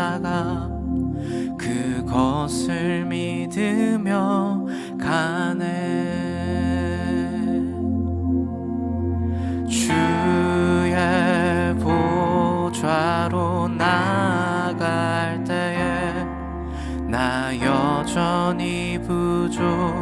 십자가 그것을 믿으며 가네. 주의 보좌로 나아갈 때에 나 여전히 부족하나.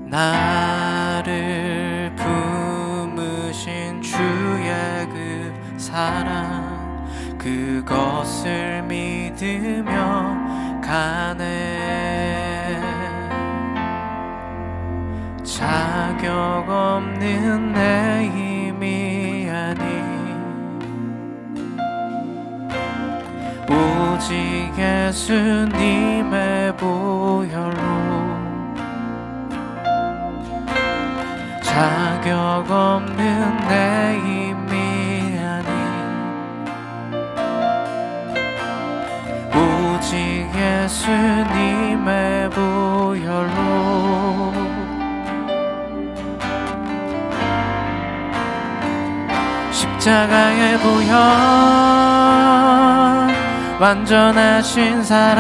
나를 품으신 주의 그 사랑 그것을 믿으며 가네. 자격 없는 내 힘이 아닌 오직 예수님의 보혈로 자격 없는 내 힘이 아닌 오직 예수님의 보혈로 십자가의 보혈 완전하신 사랑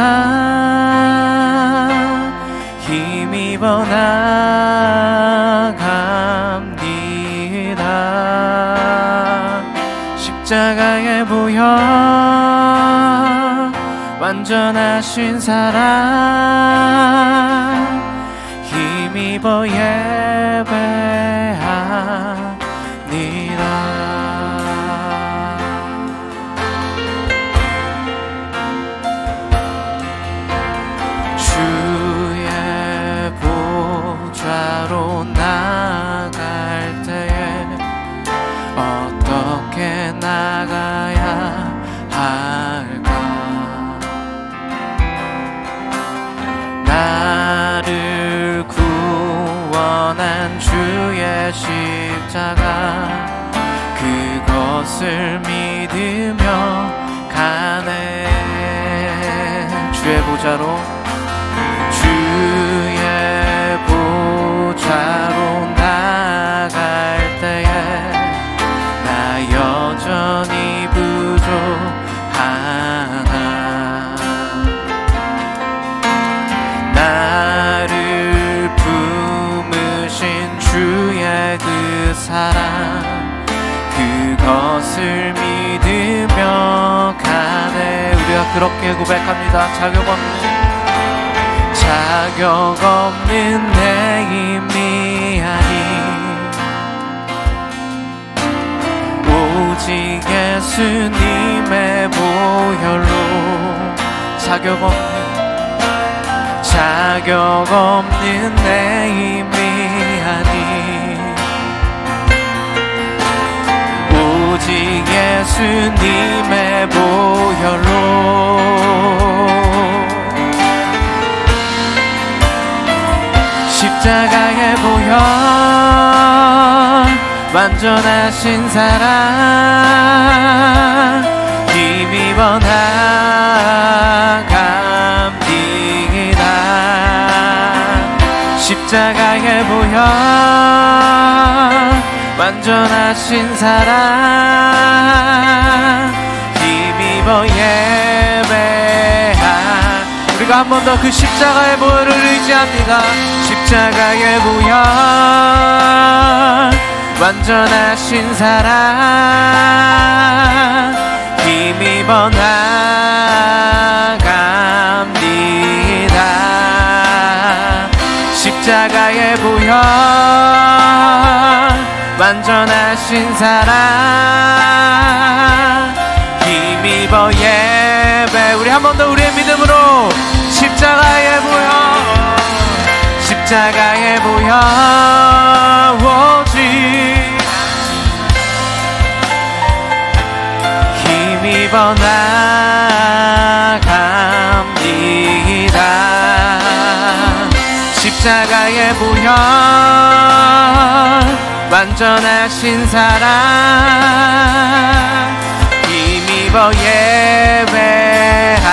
힘입어 나갑니다. 십자가의 보혈 완전하신 사랑 힘입어 예배합니다. 주의 보좌로 나갈 때에 어떻게 나가야 할까. 나를 구원한 주의 십자가 그것을 믿으며 가네. 주의 보좌로 주의 보좌로 나갈 때에 나 여전히 부족하나. 나를 품으신 주의 그 사랑 그것을 믿으며 가네. 우리가 그렇게 고백합니다. 자격 없는 내 힘이 아닌 오직 예수님의 보혈로 자격 없는 내 힘이 아닌 오직 예수님의 보혈로 십자가의 보혈 완전하신 사랑 힘입어 나갑니다. 십자가의 보혈 완전하신 사랑 힘입어 예배한. 우리가 한 번 더 그 십자가의 보혈을 의지합니다. 십자가의 보혈 완전하신 사랑 힘입어 나갑니다. 십자가의 보혈 완전하신 사랑 힘입어 예배. 우리 한 번 더 우리의 믿음으로 십자가의 보혈 십자가의 보혈 오직 힘입어 나갑니다. 십자가의 보혈 완전하신 사랑 힘입어 예배하.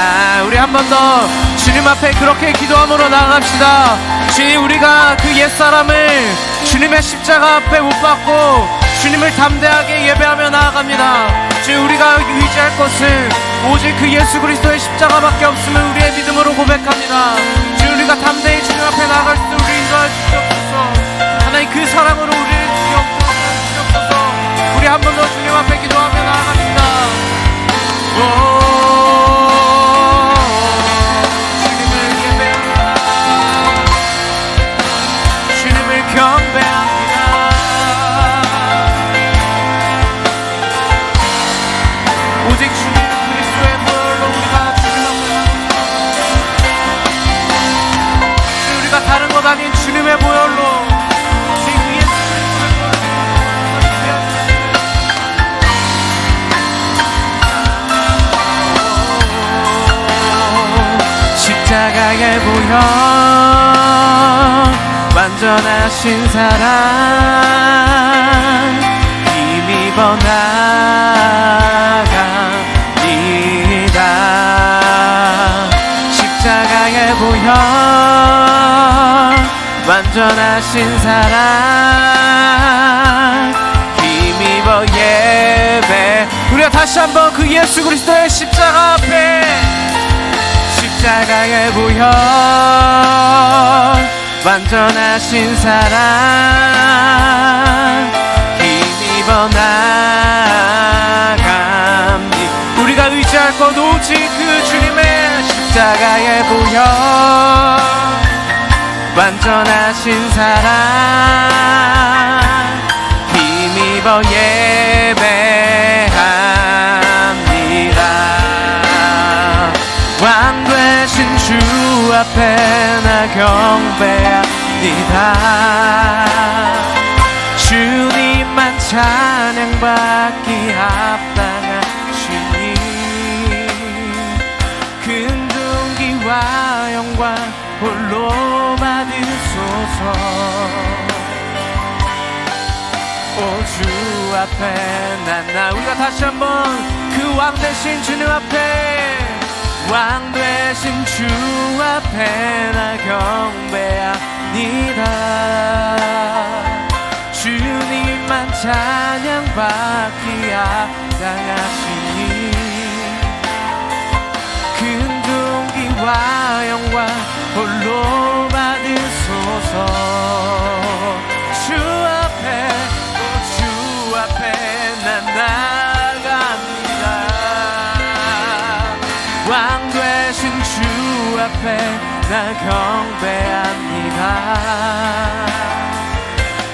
우리 한 번 더 주님 앞에 그렇게 기도함으로 나아갑시다. 주님, 우리가 그 옛사람을 주님의 십자가 앞에 못 박고 주님을 담대하게 예배하며 나아갑니다. 주님, 우리가 의지할 것은 오직 그 예수 그리스도의 십자가밖에 없음을 우리의 믿음으로 고백합니다. 주님, 우리가 담대히 주님 앞에 나아갈 수 우리를 인도하여 주시옵소서. 하나님, 그 사랑으로 우리를 주시옵소서. 우리 한 번 더 주님 앞에 기도하며 나아갑니다. 주님을 예배합니다. 주님을 경배합니다. 오직 주님 그리스도의 보혈로 우리가 주님 앞에 우리가 다른 것 아닌 주님의 보혈로 십자가의 보혈 완전하신 사랑 힘입어 나갑니다. 십자가의 보혈 완전하신 사랑 힘입어 예배. 우리가 다시 한번 그 예수 그리스도의 십자가 앞에 십자가의 보혈 완전하신 사랑 힘입어 나갑니다. 우리가 의지할 것 오직 그 주님의 십자가의 보혈 완전하신 사랑 힘입어 예배합니다. 왕 되신 주 앞에 나 경배합니다. 주님만 찬양받기 합당하시니 근종기와 영광 홀로 받으소서. 오 주 앞에 나 우리가 다시 한번 그 왕 되신 주님 앞에 왕 되신 주 앞에 나 경배합니다. 주님만 찬양받기 합당하시니 근종기와 영광 홀로 받으소서. 주 앞에 난 나갑니다. 왕 되신 주 앞에 나 경배합니다.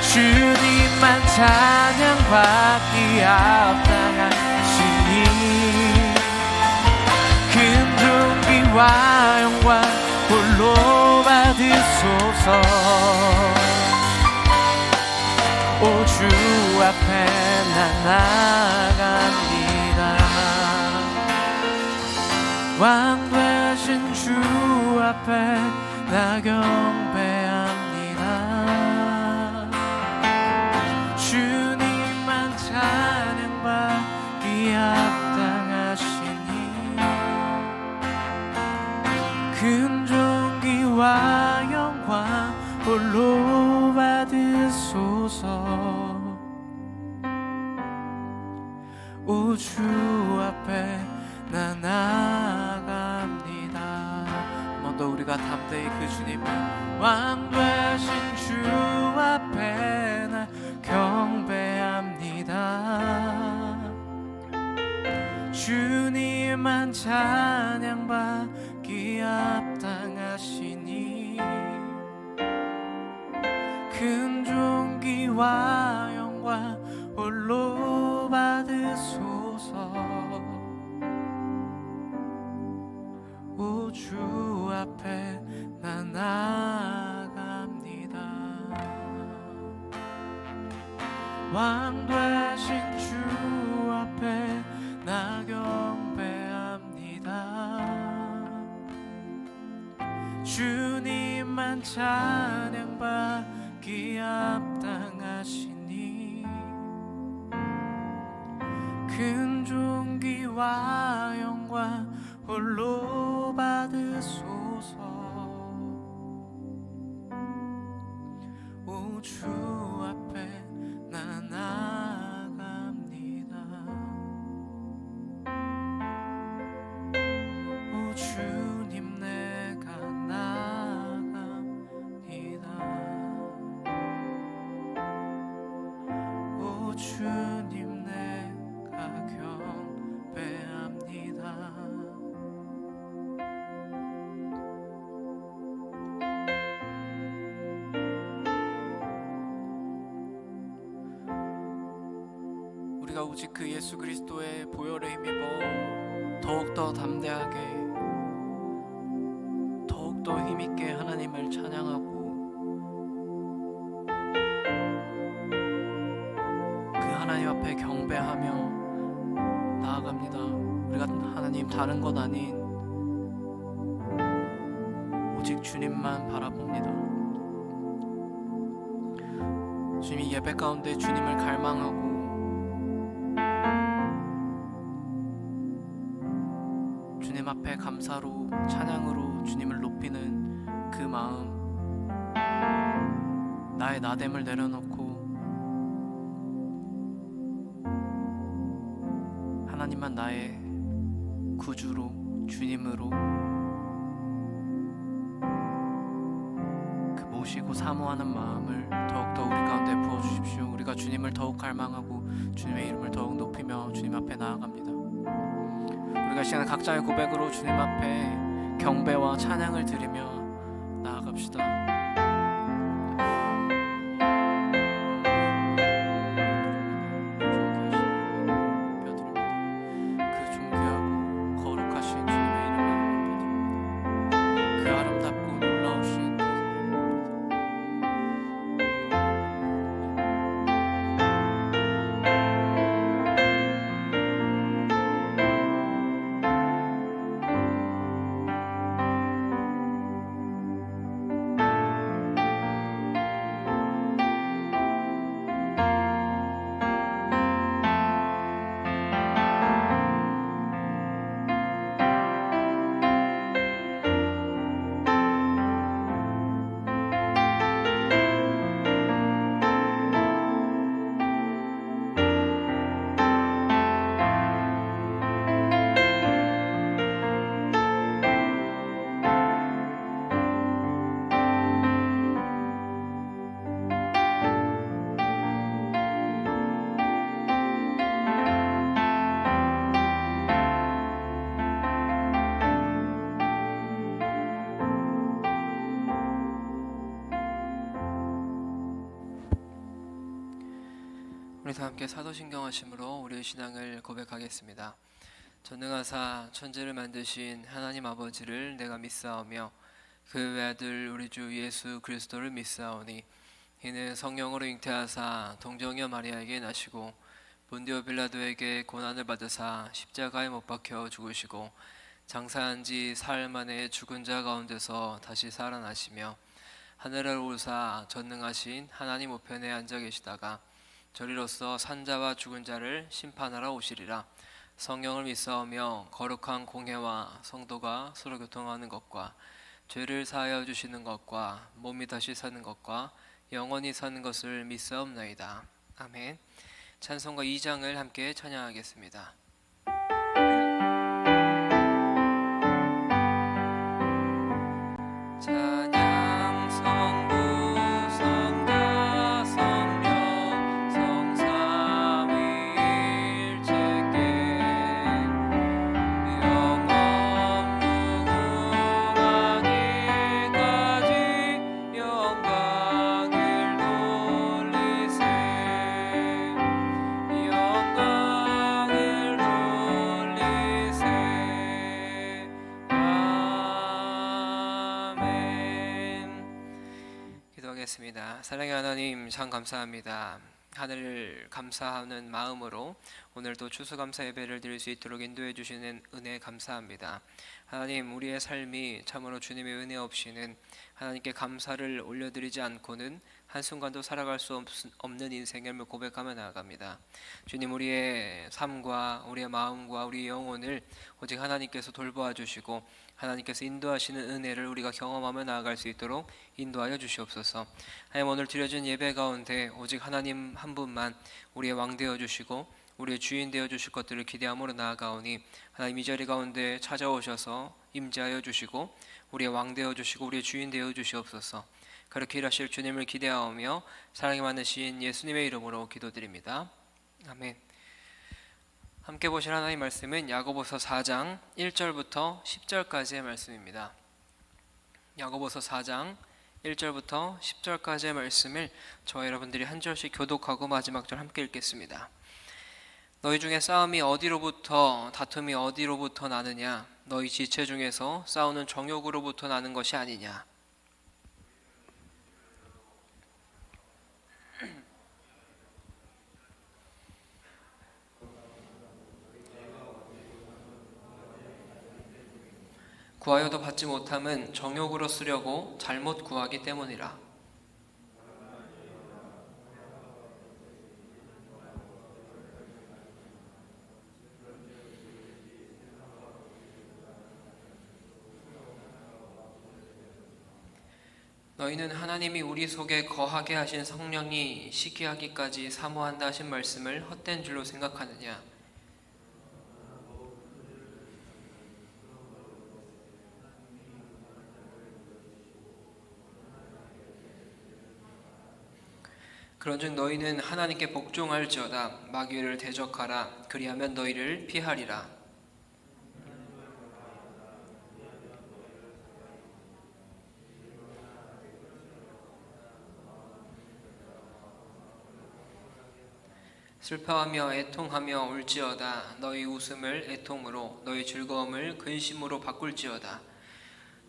주님만 찬양받기 합당하시니 근종기와 영광 홀로 받으소서. 오 주 앞에 나 나갑니다. 왕 되신 주 앞에 나 경배합니다. 주님만 찬양받기 합당하시니 근종기와 영광 홀로 받으소서. 오 주 앞에 나 나갑니다. 한 번 더 우리가 담대히 그 주님을 왕 되신 주 앞에 나 경배합니다. 주님만 찬양받기 합당하시니 근종기와 영광 홀로 받으소서. 오 주 앞에 나 나갑니다. 왕 되신 주 앞에 나 경배합니다. 주님만 찬양받기 합당하시니 근종기와 영광 홀로 받으소서. 오 주 앞에 나 우리가 오직 그 예수 그리스도의 보혈에 힘입어 더욱더 담대하게, 더욱더 힘있게 하나님을 찬양하고 그 하나님 앞에 경배하며 나아갑니다. 우리가 하나님 다른 것 아닌 오직 주님만 바라봅니다. 주님이 예배 가운데 주님을 갈망하고 주님 앞에 감사로 찬양으로 주님을 높이는 그 마음, 나의 나됨을 내려놓고 하나님만 나의 구주로 주님으로 그 모시고 사모하는 마음을 더욱더 우리 가운데 부어주십시오. 우리가 주님을 더욱 갈망하고 주님의 이름을 더욱 높이며 주님 앞에 나아갑니다. 우리가 시간 각자의 고백으로 주님 앞에 경배와 찬양을 드리며 나아갑시다. 우리 다 함께 사도신경 하심으로 우리의 신앙을 고백하겠습니다. 전능하사 천지를 만드신 하나님 아버지를 내가 믿사오며 그 외아들 우리 주 예수 그리스도를 믿사오니 이는 성령으로 잉태하사 동정녀 마리아에게 나시고 본디오 빌라도에게 고난을 받으사 십자가에 못 박혀 죽으시고 장사한 지 사흘 만에 죽은 자 가운데서 다시 살아나시며 하늘을 오르사 전능하신 하나님 우편에 앉아 계시다가 저리로서 산자와 죽은 자를 심판하러 오시리라. 성령을 믿사오며 거룩한 공회와 성도가 서로 교통하는 것과 죄를 사하여 주시는 것과 몸이 다시 사는 것과 영원히 사는 것을 믿사옵나이다. 아멘. 찬송가 2장을 함께 찬양하겠습니다. 사랑의 하나님, 참 감사합니다. 하늘을 감사하는 마음으로 오늘도 추수감사 예배를 드릴 수 있도록 인도해 주시는 은혜 감사합니다. 하나님, 우리의 삶이 참으로 주님의 은혜 없이는 하나님께 감사를 올려드리지 않고는 한순간도 살아갈 수 없는 인생을 고백하며 나아갑니다. 주님, 우리의 삶과 우리의 마음과 우리의 영혼을 오직 하나님께서 돌보아 주시고 하나님께서 인도하시는 은혜를 우리가 경험하며 나아갈 수 있도록 인도하여 주시옵소서. 하나님, 오늘 드려진 예배 가운데 오직 하나님 한 분만 우리의 왕 되어 주시고 우리의 주인 되어 주실 것들을 기대함으로 나아가오니 하나님, 이 자리 가운데 찾아오셔서 임재하여 주시고 우리의 왕 되어 주시고 우리의 주인 되어 주시옵소서. 그렇게 일하실 주님을 기대하오며 사랑이 많으신 예수님의 이름으로 기도드립니다. 아멘. 함께 보실 하나님의 말씀은 야고보서 4장 1절부터 10절까지의 말씀입니다. 야고보서 4장 1절부터 10절까지의 말씀을 저와 여러분들이 한 절씩 교독하고 마지막 절 함께 읽겠습니다. 너희 중에 싸움이 어디로부터 다툼이 어디로부터 나느냐? 너희 지체 중에서 싸우는 정욕으로부터 나는 것이 아니냐? 구하여도 받지 못함은 정욕으로 쓰려고 잘못 구하기 때문이라. 너희는 하나님이 우리 속에 거하게 하신 성령이 시기하기까지 사모한다 하신 말씀을 헛된 줄로 생각하느냐? 그런즉 너희는 하나님께 복종할지어다. 마귀를 대적하라. 그리하면 너희를 피하리라. 슬퍼하며 애통하며 울지어다. 너희 웃음을 애통으로 너희 즐거움을 근심으로 바꿀지어다.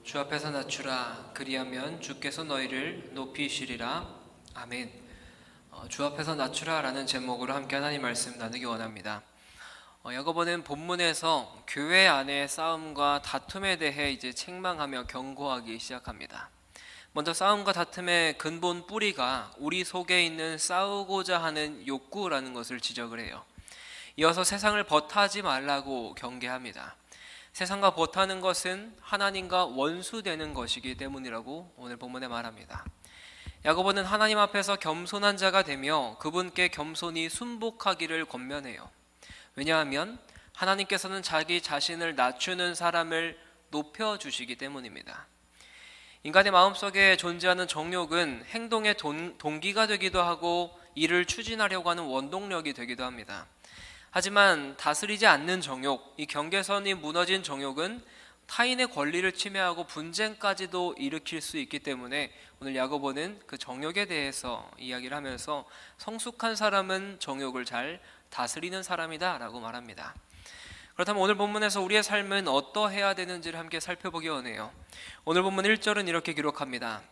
주 앞에서 낮추라. 그리하면 주께서 너희를 높이시리라. 아멘. 주 앞에서 낮추라 라는 제목으로 함께 하나님 말씀 나누기 원합니다. 야고보는 본문에서 교회 안의 싸움과 다툼에 대해 이제 책망하며 경고하기 시작합니다. 먼저 싸움과 다툼의 근본 뿌리가 우리 속에 있는 싸우고자 하는 욕구라는 것을 지적을 해요. 이어서 세상을 버타지 말라고 경계합니다. 세상과 버타는 것은 하나님과 원수되는 것이기 때문이라고 오늘 본문에 말합니다. 야고보는 하나님 앞에서 겸손한 자가 되며 그분께 겸손히 순복하기를 권면해요. 왜냐하면 하나님께서는 자기 자신을 낮추는 사람을 높여주시기 때문입니다. 인간의 마음속에 존재하는 정욕은 행동의 동기가 되기도 하고 이를 추진하려고 하는 원동력이 되기도 합니다. 하지만 다스리지 않는 정욕, 이 경계선이 무너진 정욕은 타인의 권리를 침해하고 분쟁까지도 일으킬 수 있기 때문에 오늘 야고보는 그 정욕에 대해서 이야기를 하면서 성숙한 사람은 정욕을 잘 다스리는 사람이다 라고 말합니다. 그렇다면 오늘 본문에서 우리의 삶은 어떠해야 되는지를 함께 살펴보기 원해요. 오늘 본문 1절은 이렇게 기록합니다.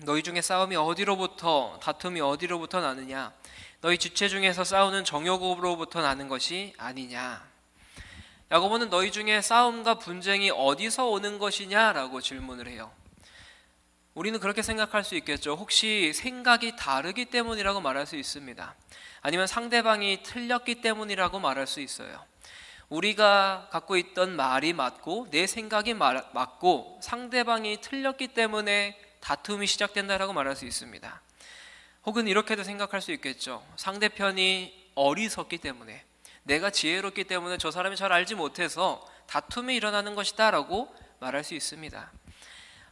너희 중에 싸움이 어디로부터 다툼이 어디로부터 나느냐? 너희 지체 중에서 싸우는 정욕으로부터 나는 것이 아니냐? 야고보는 너희 중에 싸움과 분쟁이 어디서 오는 것이냐라고 질문을 해요. 우리는 그렇게 생각할 수 있겠죠. 혹시 생각이 다르기 때문이라고 말할 수 있습니다. 아니면 상대방이 틀렸기 때문이라고 말할 수 있어요. 우리가 갖고 있던 말이 맞고 내 생각이 맞고 상대방이 틀렸기 때문에 다툼이 시작된다라고 말할 수 있습니다. 혹은 이렇게도 생각할 수 있겠죠. 상대편이 어리석기 때문에, 내가 지혜롭기 때문에 저 사람이 잘 알지 못해서 다툼이 일어나는 것이다 라고 말할 수 있습니다.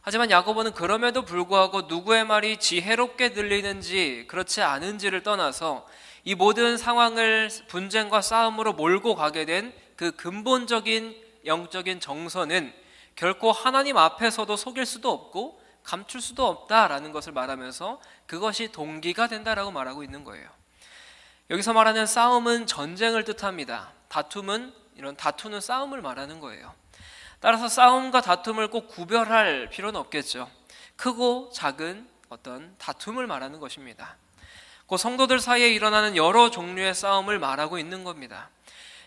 하지만 야고보는 그럼에도 불구하고 누구의 말이 지혜롭게 들리는지 그렇지 않은지를 떠나서 이 모든 상황을 분쟁과 싸움으로 몰고 가게 된 그 근본적인 영적인 정서는 결코 하나님 앞에서도 속일 수도 없고 감출 수도 없다라는 것을 말하면서 그것이 동기가 된다라고 말하고 있는 거예요. 여기서 말하는 싸움은 전쟁을 뜻합니다. 다툼은 이런 다투는 싸움을 말하는 거예요. 따라서 싸움과 다툼을 꼭 구별할 필요는 없겠죠. 크고 작은 어떤 다툼을 말하는 것입니다. 그 성도들 사이에 일어나는 여러 종류의 싸움을 말하고 있는 겁니다.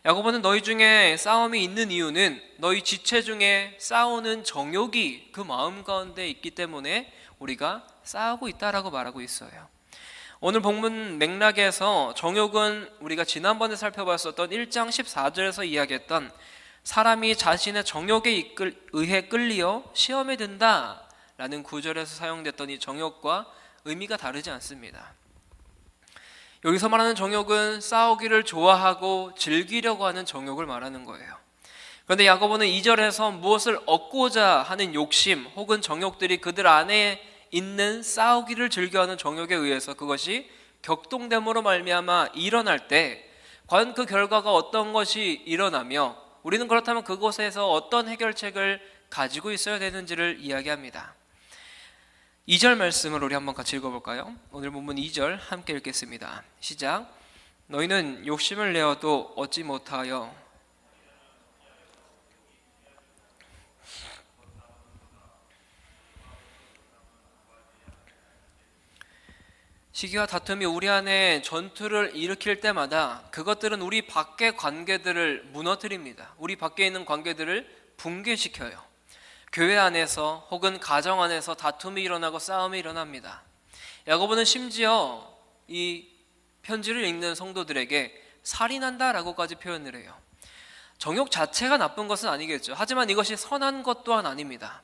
야고보는 너희 중에 싸움이 있는 이유는 너희 지체 중에 싸우는 정욕이 그 마음 가운데 있기 때문에 우리가 싸우고 있다라고 말하고 있어요. 오늘 본문 맥락에서 정욕은 우리가 지난번에 살펴봤었던 1장 14절에서 이야기했던 사람이 자신의 정욕에 의해 끌리어 시험에 든다라는 구절에서 사용됐던 이 정욕과 의미가 다르지 않습니다. 여기서 말하는 정욕은 싸우기를 좋아하고 즐기려고 하는 정욕을 말하는 거예요. 그런데 야고보는 2절에서 무엇을 얻고자 하는 욕심 혹은 정욕들이 그들 안에 있는 싸우기를 즐겨하는 정욕에 의해서 그것이 격동됨으로 말미암아 일어날 때 과연 그 결과가 어떤 것이 일어나며 우리는 그렇다면 그곳에서 어떤 해결책을 가지고 있어야 되는지를 이야기합니다. 2절 말씀을 우리 한번 같이 읽어볼까요? 오늘 본문 2절 함께 읽겠습니다. 시작. 너희는 욕심을 내어도 얻지 못하여 시기와 다툼이 우리 안에 전투를 일으킬 때마다 그것들은 우리 밖의 관계들을 무너뜨립니다. 우리 밖에 있는 관계들을 붕괴시켜요. 교회 안에서 혹은 가정 안에서 다툼이 일어나고 싸움이 일어납니다. 야고보는 심지어 이 편지를 읽는 성도들에게 살인한다라고까지 표현을 해요. 정욕 자체가 나쁜 것은 아니겠죠. 하지만 이것이 선한 것 또한 아닙니다.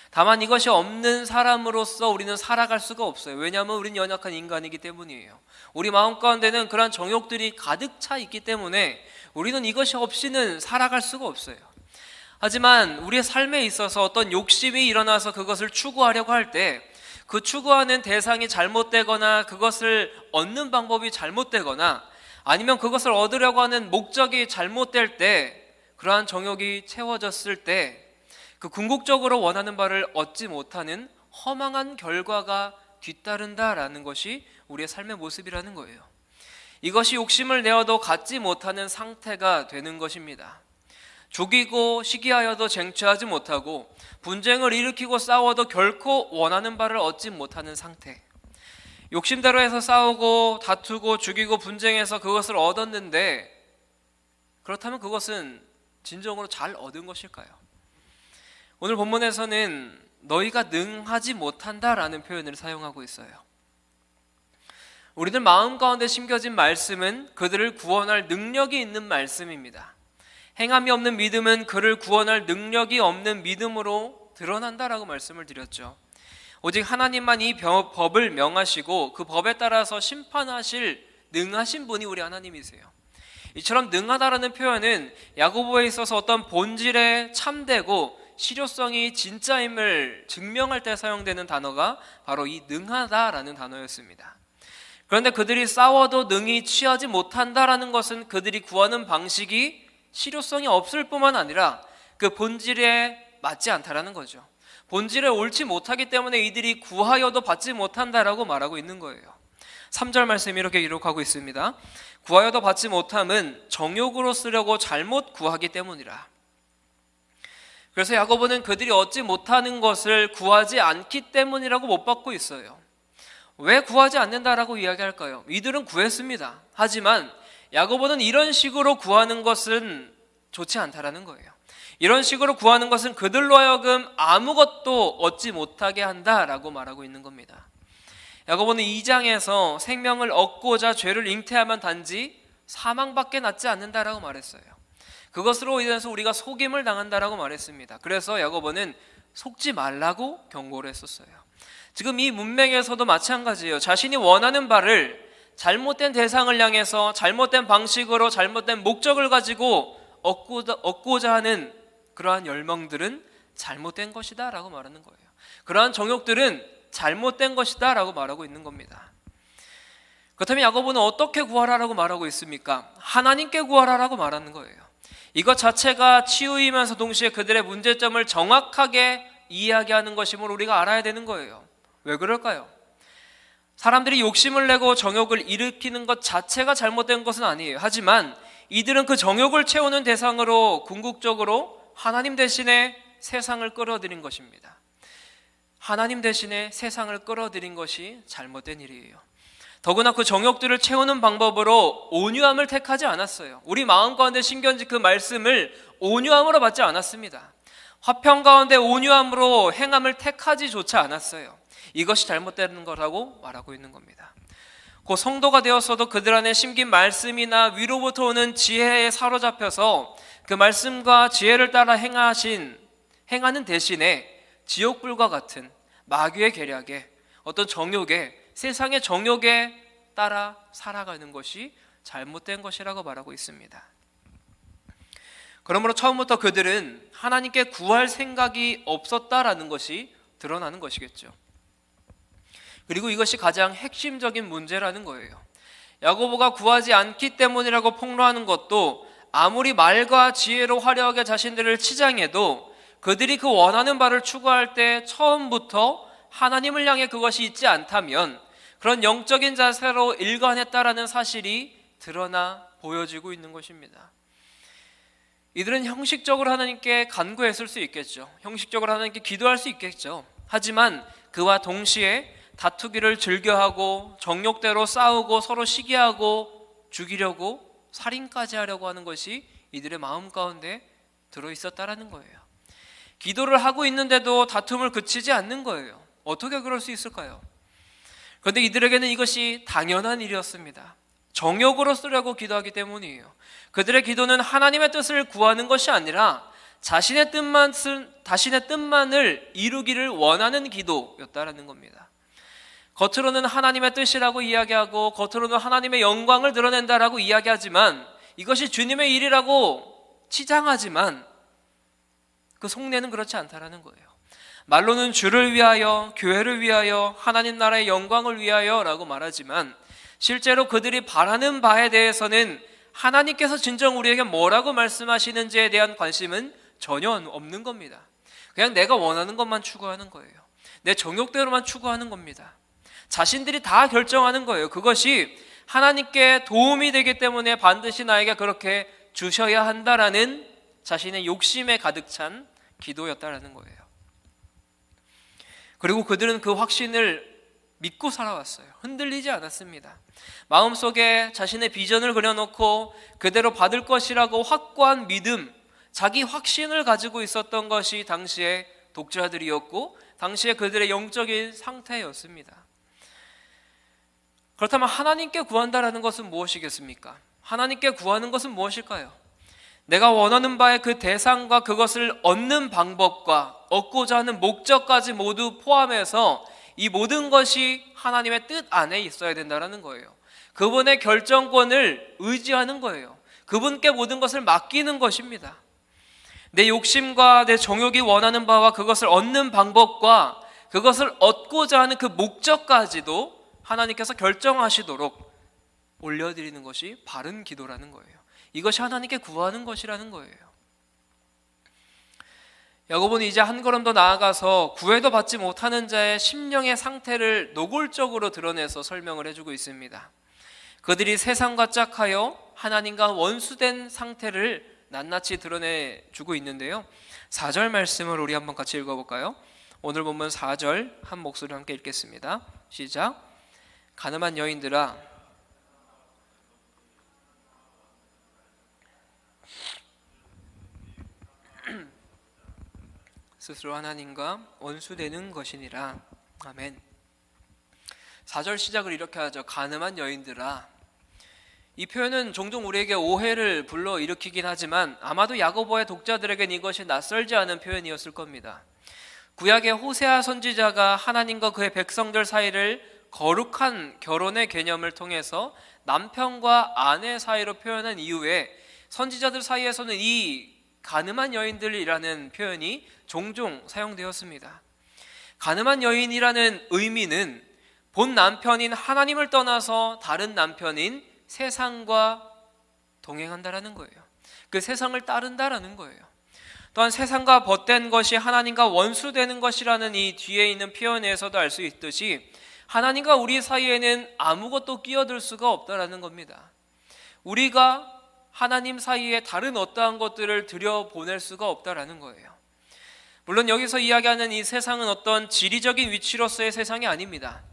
다만 이것이 없는 사람으로서 우리는 살아갈 수가 없어요. 왜냐하면 우리는 연약한 인간이기 때문이에요. 우리 마음 가운데는 그러한 정욕들이 가득 차 있기 때문에 우리는 이것이 없이는 살아갈 수가 없어요. 하지만 우리의 삶에 있어서 어떤 욕심이 일어나서 그것을 추구하려고 할 때 그 추구하는 대상이 잘못되거나 그것을 얻는 방법이 잘못되거나 아니면 그것을 얻으려고 하는 목적이 잘못될 때, 그러한 정욕이 채워졌을 때 그 궁극적으로 원하는 바를 얻지 못하는 허망한 결과가 뒤따른다라는 것이 우리의 삶의 모습이라는 거예요. 이것이 욕심을 내어도 갖지 못하는 상태가 되는 것입니다. 죽이고 시기하여도 쟁취하지 못하고 분쟁을 일으키고 싸워도 결코 원하는 바를 얻지 못하는 상태. 욕심대로 해서 싸우고 다투고 죽이고 분쟁해서 그것을 얻었는데, 그렇다면 그것은 진정으로 잘 얻은 것일까요? 오늘 본문에서는 너희가 능하지 못한다라는 표현을 사용하고 있어요. 우리들 마음 가운데 심겨진 말씀은 그들을 구원할 능력이 있는 말씀입니다. 행함이 없는 믿음은 그를 구원할 능력이 없는 믿음으로 드러난다라고 말씀을 드렸죠. 오직 하나님만 이 법을 명하시고 그 법에 따라서 심판하실 능하신 분이 우리 하나님이세요. 이처럼 능하다라는 표현은 야고보에 있어서 어떤 본질에 참되고 실효성이 진짜임을 증명할 때 사용되는 단어가 바로 이 능하다라는 단어였습니다. 그런데 그들이 싸워도 능히 취하지 못한다라는 것은 그들이 구하는 방식이 실효성이 없을 뿐만 아니라 그 본질에 맞지 않다라는 거죠. 본질에 옳지 못하기 때문에 이들이 구하여도 받지 못한다라고 말하고 있는 거예요. 3절 말씀이 이렇게 기록하고 있습니다. 구하여도 받지 못함은 정욕으로 쓰려고 잘못 구하기 때문이라. 그래서 야고보는 그들이 얻지 못하는 것을 구하지 않기 때문이라고 못 받고 있어요. 왜 구하지 않는다라고 이야기할까요? 이들은 구했습니다. 하지만 야고보는 이런 식으로 구하는 것은 좋지 않다라는 거예요. 이런 식으로 구하는 것은 그들로 하여금 아무것도 얻지 못하게 한다라고 말하고 있는 겁니다. 야고보는 2장에서 생명을 얻고자 죄를 잉태하면 단지 사망밖에 낫지 않는다라고 말했어요. 그것으로 인해서 우리가 속임을 당한다라고 말했습니다. 그래서 야고보는 속지 말라고 경고를 했었어요. 지금 이 문맥에서도 마찬가지예요. 자신이 원하는 바를 잘못된 대상을 향해서 잘못된 방식으로 잘못된 목적을 가지고 얻고자 하는 그러한 열망들은 잘못된 것이다 라고 말하는 거예요. 그러한 정욕들은 잘못된 것이다 라고 말하고 있는 겁니다. 그렇다면 야고보는 어떻게 구하라라고 말하고 있습니까? 하나님께 구하라라고 말하는 거예요. 이것 자체가 치유이면서 동시에 그들의 문제점을 정확하게 이야기하는 것임을 우리가 알아야 되는 거예요. 왜 그럴까요? 사람들이 욕심을 내고 정욕을 일으키는 것 자체가 잘못된 것은 아니에요. 하지만 이들은 그 정욕을 채우는 대상으로 궁극적으로 하나님 대신에 세상을 끌어들인 것입니다. 하나님 대신에 세상을 끌어들인 것이 잘못된 일이에요. 더구나 그 정욕들을 채우는 방법으로 온유함을 택하지 않았어요. 우리 마음 가운데 심겨진 그 말씀을 온유함으로 받지 않았습니다. 화평 가운데 온유함으로 행함을 택하지조차 않았어요. 이것이 잘못된 거라고 말하고 있는 겁니다. 그 성도가 되었어도 그들 안에 심긴 말씀이나 위로부터 오는 지혜에 사로잡혀서 그 말씀과 지혜를 따라 행하는 대신에 지옥불과 같은 마귀의 계략에 어떤 정욕에 세상의 정욕에 따라 살아가는 것이 잘못된 것이라고 말하고 있습니다. 그러므로 처음부터 그들은 하나님께 구할 생각이 없었다라는 것이 드러나는 것이겠죠. 그리고 이것이 가장 핵심적인 문제라는 거예요. 야고보가 구하지 않기 때문이라고 폭로하는 것도 아무리 말과 지혜로 화려하게 자신들을 치장해도 그들이 그 원하는 바를 추구할 때 처음부터 하나님을 향해 그것이 있지 않다면 그런 영적인 자세로 일관했다라는 사실이 드러나 보여지고 있는 것입니다. 이들은 형식적으로 하나님께 간구했을 수 있겠죠. 형식적으로 하나님께 기도할 수 있겠죠. 하지만 그와 동시에 다투기를 즐겨하고 정욕대로 싸우고 서로 시기하고 죽이려고 살인까지 하려고 하는 것이 이들의 마음 가운데 들어있었다라는 거예요. 기도를 하고 있는데도 다툼을 그치지 않는 거예요. 어떻게 그럴 수 있을까요? 그런데 이들에게는 이것이 당연한 일이었습니다. 정욕으로 쓰려고 기도하기 때문이에요. 그들의 기도는 하나님의 뜻을 구하는 것이 아니라 자신의 뜻만을 이루기를 원하는 기도였다라는 겁니다. 겉으로는 하나님의 뜻이라고 이야기하고 겉으로는 하나님의 영광을 드러낸다라고 이야기하지만 이것이 주님의 일이라고 치장하지만 그 속내는 그렇지 않다라는 거예요. 말로는 주를 위하여, 교회를 위하여, 하나님 나라의 영광을 위하여 라고 말하지만 실제로 그들이 바라는 바에 대해서는 하나님께서 진정 우리에게 뭐라고 말씀하시는지에 대한 관심은 전혀 없는 겁니다. 그냥 내가 원하는 것만 추구하는 거예요. 내 정욕대로만 추구하는 겁니다. 자신들이 다 결정하는 거예요. 그것이 하나님께 도움이 되기 때문에 반드시 나에게 그렇게 주셔야 한다라는 자신의 욕심에 가득 찬 기도였다라는 거예요. 그리고 그들은 그 확신을 믿고 살아왔어요. 흔들리지 않았습니다. 마음속에 자신의 비전을 그려놓고 그대로 받을 것이라고 확고한 믿음, 자기 확신을 가지고 있었던 것이 당시의 독자들이었고 당시에 그들의 영적인 상태였습니다. 그렇다면 하나님께 구한다라는 것은 무엇이겠습니까? 하나님께 구하는 것은 무엇일까요? 내가 원하는 바의 그 대상과 그것을 얻는 방법과 얻고자 하는 목적까지 모두 포함해서 이 모든 것이 하나님의 뜻 안에 있어야 된다는 거예요. 그분의 결정권을 의지하는 거예요. 그분께 모든 것을 맡기는 것입니다. 내 욕심과 내 정욕이 원하는 바와 그것을 얻는 방법과 그것을 얻고자 하는 그 목적까지도 하나님께서 결정하시도록 올려드리는 것이 바른 기도라는 거예요. 이것이 하나님께 구하는 것이라는 거예요. 야고보는 이제 한 걸음 더 나아가서 구애도 받지 못하는 자의 심령의 상태를 노골적으로 드러내서 설명을 해주고 있습니다. 그들이 세상과 짝하여 하나님과 원수된 상태를 낱낱이 드러내주고 있는데요. 4절 말씀을 우리 한번 같이 읽어볼까요? 오늘 본문 4절 한 목소리로 함께 읽겠습니다. 시작. 가늠한 여인들아 스스로 하나님과 원수되는 것이니라. 아멘. 4절 시작을 이렇게 하죠. 가늠한 여인들아. 이 표현은 종종 우리에게 오해를 불러일으키긴 하지만 아마도 야고보의 독자들에겐 이것이 낯설지 않은 표현이었을 겁니다. 구약의 호세아 선지자가 하나님과 그의 백성들 사이를 거룩한 결혼의 개념을 통해서 남편과 아내 사이로 표현한 이후에 선지자들 사이에서는 이 가늠한 여인들이라는 표현이 종종 사용되었습니다. 가늠한 여인이라는 의미는 본 남편인 하나님을 떠나서 다른 남편인 세상과 동행한다라는 거예요. 그 세상을 따른다라는 거예요. 또한 세상과 벗된 것이 하나님과 원수되는 것이라는 이 뒤에 있는 표현에서도 알 수 있듯이 하나님과 우리 사이에는 아무것도 끼어들 수가 없다라는 겁니다. 우리가 하나님 사이에 다른 어떠한 것들을 들여보낼 수가 없다라는 거예요. 물론 여기서 이야기하는 이 세상은 어떤 지리적인 위치로서의 세상이 아닙니다.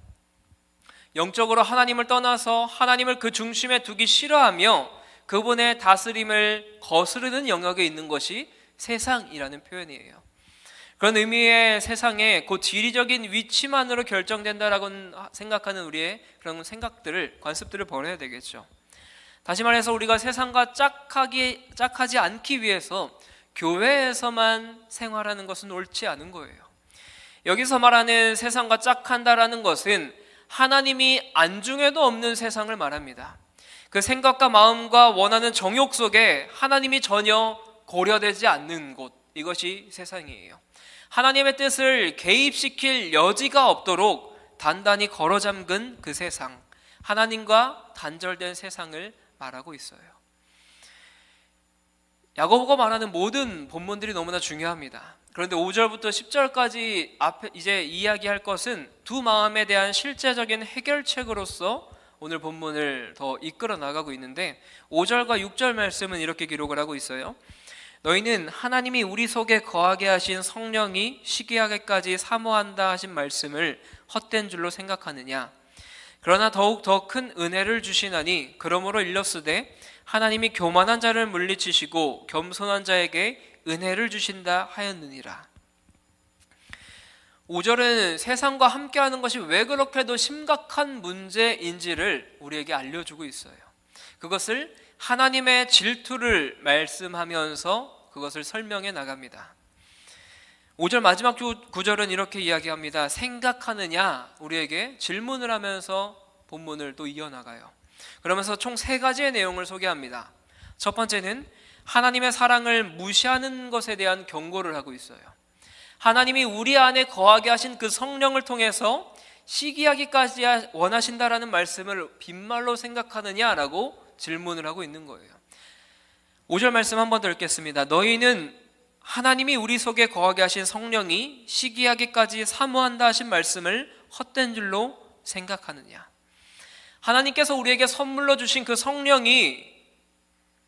영적으로 하나님을 떠나서 하나님을 그 중심에 두기 싫어하며 그분의 다스림을 거스르는 영역에 있는 것이 세상이라는 표현이에요. 그런 의미의 세상에 그 지리적인 위치만으로 결정된다라고 생각하는 우리의 그런 생각들을, 관습들을 버려야 되겠죠. 다시 말해서 우리가 세상과 짝하지 않기 위해서 교회에서만 생활하는 것은 옳지 않은 거예요. 여기서 말하는 세상과 짝한다라는 것은 하나님이 안중에도 없는 세상을 말합니다. 그 생각과 마음과 원하는 정욕 속에 하나님이 전혀 고려되지 않는 곳, 이것이 세상이에요. 하나님의 뜻을 개입시킬 여지가 없도록 단단히 걸어잠근 그 세상, 하나님과 단절된 세상을 말하고 있어요. 야고보가 말하는 모든 본문들이 너무나 중요합니다. 그런데 5절부터 10절까지 앞에 이제 이야기할 것은 두 마음에 대한 실제적인 해결책으로서 오늘 본문을 더 이끌어 나가고 있는데 5절과 6절 말씀은 이렇게 기록을 하고 있어요. 너희는 하나님이 우리 속에 거하게 하신 성령이 시기하게까지 사모한다 하신 말씀을 헛된 줄로 생각하느냐? 그러나 더욱 더 큰 은혜를 주시나니 그러므로 일렀으되 하나님이 교만한 자를 물리치시고 겸손한 자에게 은혜를 주신다 하였느니라. 5절은 세상과 함께하는 것이 왜 그렇게도 심각한 문제인지를 우리에게 알려주고 있어요. 그것을 하나님의 질투를 말씀하면서 그것을 설명해 나갑니다. 5절 마지막 구절은 이렇게 이야기합니다. 생각하느냐? 우리에게 질문을 하면서 본문을 또 이어나가요. 그러면서 총 3가지의 내용을 소개합니다. 첫 번째는 하나님의 사랑을 무시하는 것에 대한 경고를 하고 있어요. 하나님이 우리 안에 거하게 하신 그 성령을 통해서 시기하기까지 원하신다라는 말씀을 빈말로 생각하느냐라고 질문을 하고 있는 거예요. 5절 말씀 한 번 더 읽겠습니다. 너희는 하나님이 우리 속에 거하게 하신 성령이 시기하기까지 사모한다 하신 말씀을 헛된 줄로 생각하느냐? 하나님께서 우리에게 선물로 주신 그 성령이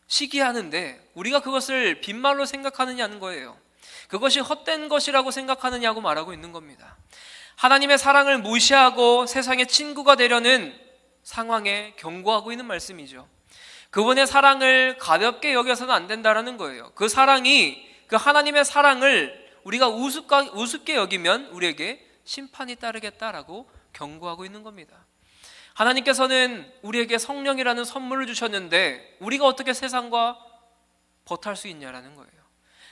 시기하는데 우리가 그것을 빈말로 생각하느냐는 거예요. 그것이 헛된 것이라고 생각하느냐고 말하고 있는 겁니다. 하나님의 사랑을 무시하고 세상의 친구가 되려는 상황에 경고하고 있는 말씀이죠. 그분의 사랑을 가볍게 여겨서는 안 된다라는 거예요. 그 사랑이, 그 하나님의 사랑을 우리가 우습게 여기면 우리에게 심판이 따르겠다라고 경고하고 있는 겁니다. 하나님께서는 우리에게 성령이라는 선물을 주셨는데 우리가 어떻게 세상과 버탈 수 있냐라는 거예요.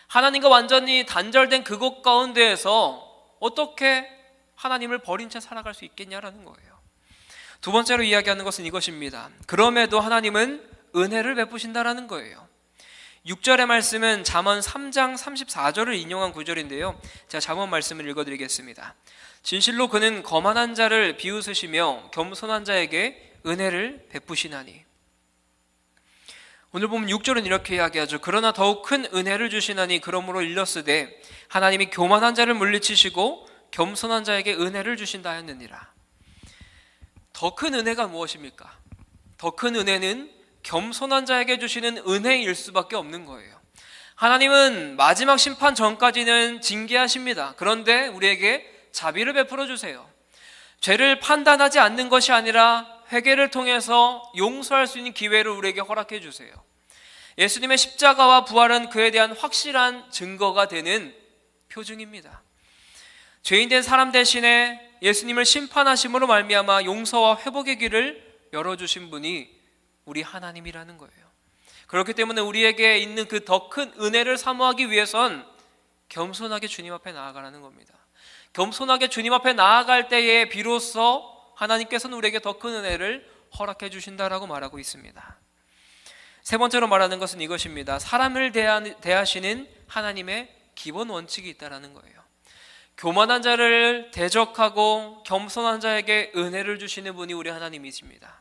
하나님과 완전히 단절된 그곳 가운데에서 어떻게 하나님을 버린 채 살아갈 수 있겠냐라는 거예요. 두 번째로 이야기하는 것은 이것입니다. 그럼에도 하나님은 은혜를 베푸신다라는 거예요. 6절의 말씀은 잠언 3장 34절을 인용한 구절인데요. 제가 잠언 말씀을 읽어드리겠습니다. 진실로 그는 거만한 자를 비웃으시며 겸손한 자에게 은혜를 베푸시나니. 오늘 보면 6절은 이렇게 이야기하죠. 그러나 더욱 큰 은혜를 주시나니 그러므로 일렀으되 하나님이 교만한 자를 물리치시고 겸손한 자에게 은혜를 주신다 하였느니라. 더 큰 은혜가 무엇입니까? 더 큰 은혜는 겸손한 자에게 주시는 은혜일 수밖에 없는 거예요. 하나님은 마지막 심판 전까지는 징계하십니다. 그런데 우리에게 자비를 베풀어 주세요. 죄를 판단하지 않는 것이 아니라 회개를 통해서 용서할 수 있는 기회를 우리에게 허락해 주세요. 예수님의 십자가와 부활은 그에 대한 확실한 증거가 되는 표징입니다. 죄인된 사람 대신에 예수님을 심판하심으로 말미암아 용서와 회복의 길을 열어주신 분이 우리 하나님이라는 거예요. 그렇기 때문에 우리에게 있는 그 더 큰 은혜를 사모하기 위해선 겸손하게 주님 앞에 나아가라는 겁니다. 겸손하게 주님 앞에 나아갈 때에 비로소 하나님께서는 우리에게 더 큰 은혜를 허락해 주신다라고 말하고 있습니다. 세 번째로 말하는 것은 이것입니다. 사람을 대하시는 하나님의 기본 원칙이 있다라는 거예요. 교만한 자를 대적하고 겸손한 자에게 은혜를 주시는 분이 우리 하나님이십니다.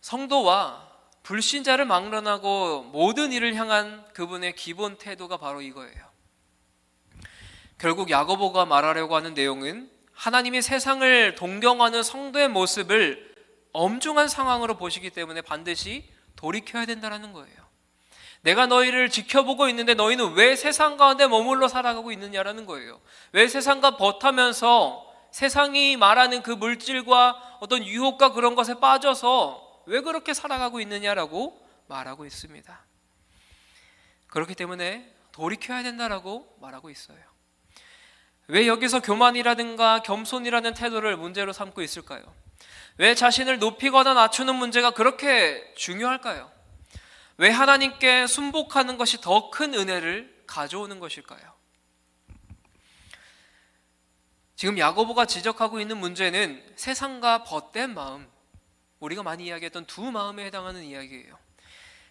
성도와 불신자를 막론하고 모든 일을 향한 그분의 기본 태도가 바로 이거예요. 결국 야고보가 말하려고 하는 내용은 하나님이 세상을 동경하는 성도의 모습을 엄중한 상황으로 보시기 때문에 반드시 돌이켜야 된다는 거예요. 내가 너희를 지켜보고 있는데 너희는 왜 세상 가운데 머물러 살아가고 있느냐라는 거예요. 왜 세상과 버타면서 세상이 말하는 그 물질과 어떤 유혹과 그런 것에 빠져서 왜 그렇게 살아가고 있느냐라고 말하고 있습니다. 그렇기 때문에 돌이켜야 된다라고 말하고 있어요. 왜 여기서 교만이라든가 겸손이라는 태도를 문제로 삼고 있을까요? 왜 자신을 높이거나 낮추는 문제가 그렇게 중요할까요? 왜 하나님께 순복하는 것이 더 큰 은혜를 가져오는 것일까요? 지금 야고보가 지적하고 있는 문제는 세상과 벗된 마음, 우리가 많이 이야기했던 두 마음에 해당하는 이야기예요.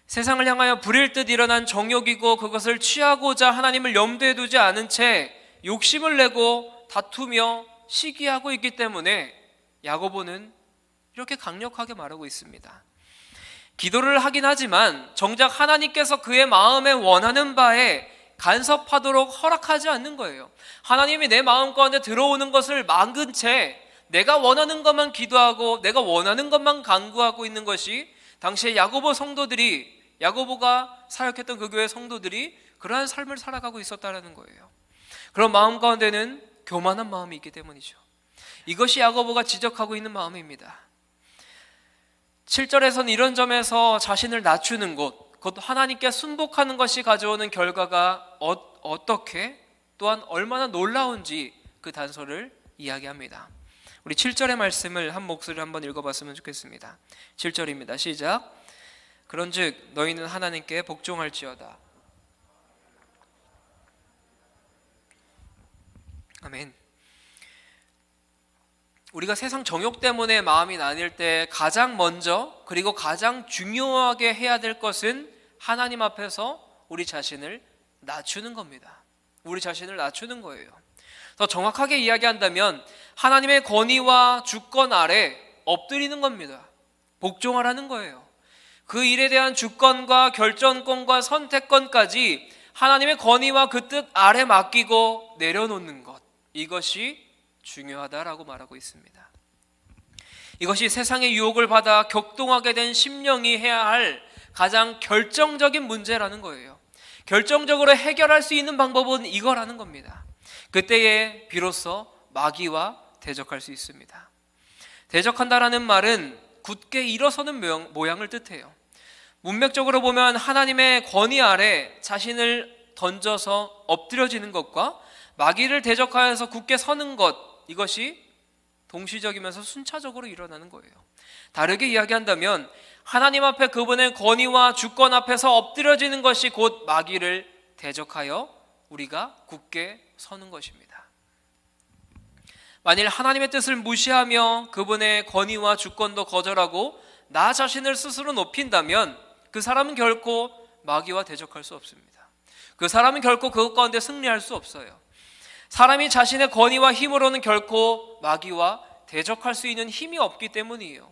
세상을 향하여 불일 듯 일어난 정욕이고 그것을 취하고자 하나님을 염두에 두지 않은 채 욕심을 내고 다투며 시기하고 있기 때문에 야고보는 이렇게 강력하게 말하고 있습니다. 기도를 하긴 하지만 정작 하나님께서 그의 마음에 원하는 바에 간섭하도록 허락하지 않는 거예요. 하나님이 내 마음 가운데 들어오는 것을 막은 채 내가 원하는 것만 기도하고 내가 원하는 것만 간구하고 있는 것이 당시에 야고보 성도들이, 야고보가 사역했던 그 교회 성도들이 그러한 삶을 살아가고 있었다는 거예요. 그런 마음 가운데는 교만한 마음이 있기 때문이죠. 이것이 야고보가 지적하고 있는 마음입니다. 7절에서는 이런 점에서 자신을 낮추는 것, 곧 하나님께 순복하는 것이 가져오는 결과가 어떻게, 또한 얼마나 놀라운지 그 단서를 이야기합니다. 우리 7절의 말씀을 한 목소리로 한번 읽어봤으면 좋겠습니다. 7절입니다. 시작. 그런즉 너희는 하나님께 복종할지어다. 아멘. 우리가 세상 정욕 때문에 마음이 나뉠 때 가장 먼저 그리고 가장 중요하게 해야 될 것은 하나님 앞에서 우리 자신을 낮추는 겁니다. 우리 자신을 낮추는 거예요. 더 정확하게 이야기한다면 하나님의 권위와 주권 아래 엎드리는 겁니다. 복종하라는 거예요. 그 일에 대한 주권과 결정권과 선택권까지 하나님의 권위와 그 뜻 아래 맡기고 내려놓는 것, 이것이 중요하다라고 말하고 있습니다. 이것이 세상의 유혹을 받아 격동하게 된 심령이 해야 할 가장 결정적인 문제라는 거예요. 결정적으로 해결할 수 있는 방법은 이거라는 겁니다. 그때에 비로소 마귀와 대적할 수 있습니다. 대적한다라는 말은 굳게 일어서는 모양을 뜻해요. 문맥적으로 보면 하나님의 권위 아래 자신을 던져서 엎드려지는 것과 마귀를 대적하여서 굳게 서는 것, 이것이 동시적이면서 순차적으로 일어나는 거예요. 다르게 이야기한다면 하나님 앞에 그분의 권위와 주권 앞에서 엎드려지는 것이 곧 마귀를 대적하여 우리가 굳게 서는 것입니다. 만일 하나님의 뜻을 무시하며 그분의 권위와 주권도 거절하고 나 자신을 스스로 높인다면 그 사람은 결코 마귀와 대적할 수 없습니다. 그 사람은 결코 그것 가운데 승리할 수 없어요. 사람이 자신의 권위와 힘으로는 결코 마귀와 대적할 수 있는 힘이 없기 때문이에요.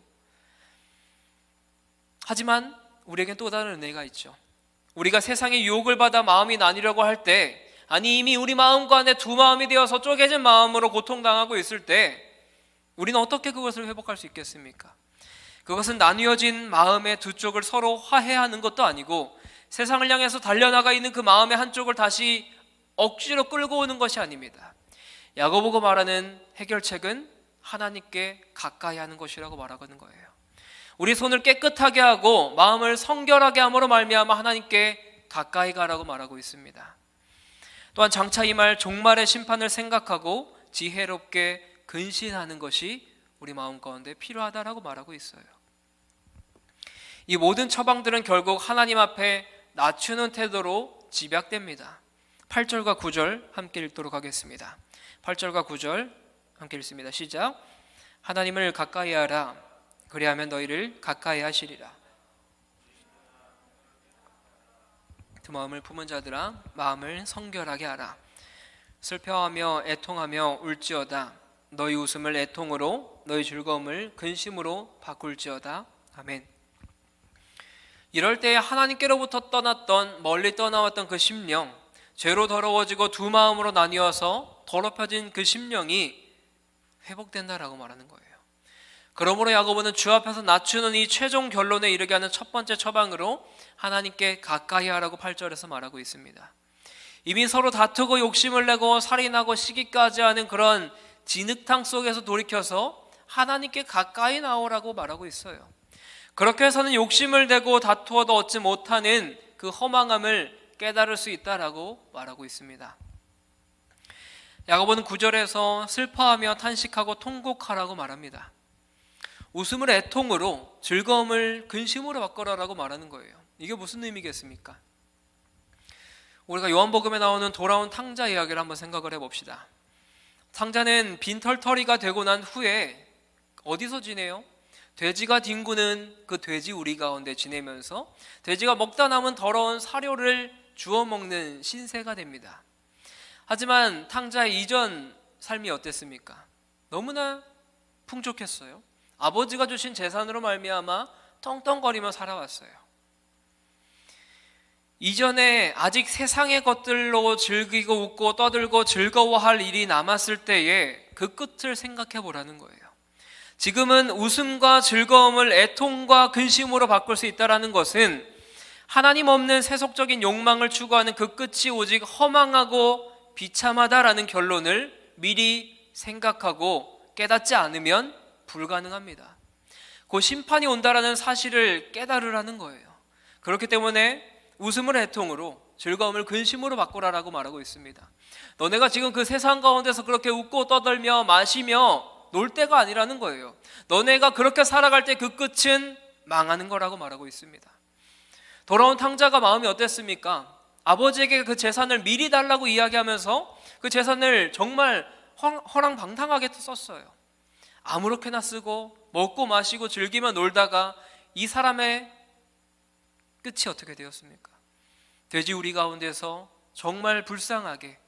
하지만 우리에겐 또 다른 은혜가 있죠. 우리가 세상의 유혹을 받아 마음이 나뉘려고 할 때, 아니 이미 우리 마음과 안에 두 마음이 되어서 쪼개진 마음으로 고통당하고 있을 때 우리는 어떻게 그것을 회복할 수 있겠습니까? 그것은 나뉘어진 마음의 두 쪽을 서로 화해하는 것도 아니고 세상을 향해서 달려나가 있는 그 마음의 한쪽을 다시 억지로 끌고 오는 것이 아닙니다. 야고보가 말하는 해결책은 하나님께 가까이 하는 것이라고 말하는 거예요. 우리 손을 깨끗하게 하고 마음을 성결하게 함으로 말미암아 하나님께 가까이 가라고 말하고 있습니다. 또한 장차 임할 종말의 심판을 생각하고 지혜롭게 근신하는 것이 우리 마음 가운데 필요하다라고 말하고 있어요. 이 모든 처방들은 결국 하나님 앞에 낮추는 태도로 집약됩니다. 8절과 9절 함께 읽도록 하겠습니다. 8절과 9절 함께 읽습니다. 시작. 하나님을 가까이 하라. 그리하면 너희를 가까이 하시리라. 두 마음을 품은 자들아, 마음을 성결하게 하라. 슬퍼하며 애통하며 울지어다. 너희 웃음을 애통으로, 너희 즐거움을 근심으로 바꿀지어다. 아멘. 이럴 때에 하나님께로부터 떠났던, 멀리 떠나왔던 그 심령, 죄로 더러워지고 두 마음으로 나뉘어서 더럽혀진 그 심령이 회복된다라고 말하는 거예요. 그러므로 야고보는 주 앞에서 낮추는 이 최종 결론에 이르게 하는 첫 번째 처방으로 하나님께 가까이 하라고 8절에서 말하고 있습니다. 이미 서로 다투고 욕심을 내고 살인하고 시기까지 하는 그런 진흙탕 속에서 돌이켜서 하나님께 가까이 나오라고 말하고 있어요. 그렇게 해서는 욕심을 내고 다투어도 얻지 못하는 그 허망함을 깨달을 수 있다라고 말하고 있습니다. 야고보는 9절에서 슬퍼하며 탄식하고 통곡하라고 말합니다. 웃음을 애통으로, 즐거움을 근심으로 바꿔라라고 말하는 거예요. 이게 무슨 의미겠습니까? 우리가 요한복음에 나오는 돌아온 탕자 이야기를 한번 생각을 해봅시다. 탕자는 빈털터리가 되고 난 후에 어디서 지내요? 돼지가 뒹구는 그 돼지 우리 가운데 지내면서 돼지가 먹다 남은 더러운 사료를 주워 먹는 신세가 됩니다. 하지만 탕자의 이전 삶이 어땠습니까? 너무나 풍족했어요. 아버지가 주신 재산으로 말미암아 떵떵거리며 살아왔어요. 이전에 아직 세상의 것들로 즐기고 웃고 떠들고 즐거워할 일이 남았을 때에 그 끝을 생각해 보라는 거예요. 지금은 웃음과 즐거움을 애통과 근심으로 바꿀 수 있다는 것은 하나님 없는 세속적인 욕망을 추구하는 그 끝이 오직 허망하고 비참하다라는 결론을 미리 생각하고 깨닫지 않으면 불가능합니다. 곧 심판이 온다라는 사실을 깨달으라는 거예요. 그렇기 때문에 웃음을 애통으로, 즐거움을 근심으로 바꾸라라고 말하고 있습니다. 너네가 지금 그 세상 가운데서 그렇게 웃고 떠들며 마시며 놀 때가 아니라는 거예요. 너네가 그렇게 살아갈 때 그 끝은 망하는 거라고 말하고 있습니다. 돌아온 탕자가 마음이 어땠습니까? 아버지에게 그 재산을 미리 달라고 이야기하면서 그 재산을 정말 허랑방탕하게 썼어요. 아무렇게나 쓰고 먹고 마시고 즐기며 놀다가 이 사람의 끝이 어떻게 되었습니까? 돼지우리 가운데서 정말 불쌍하게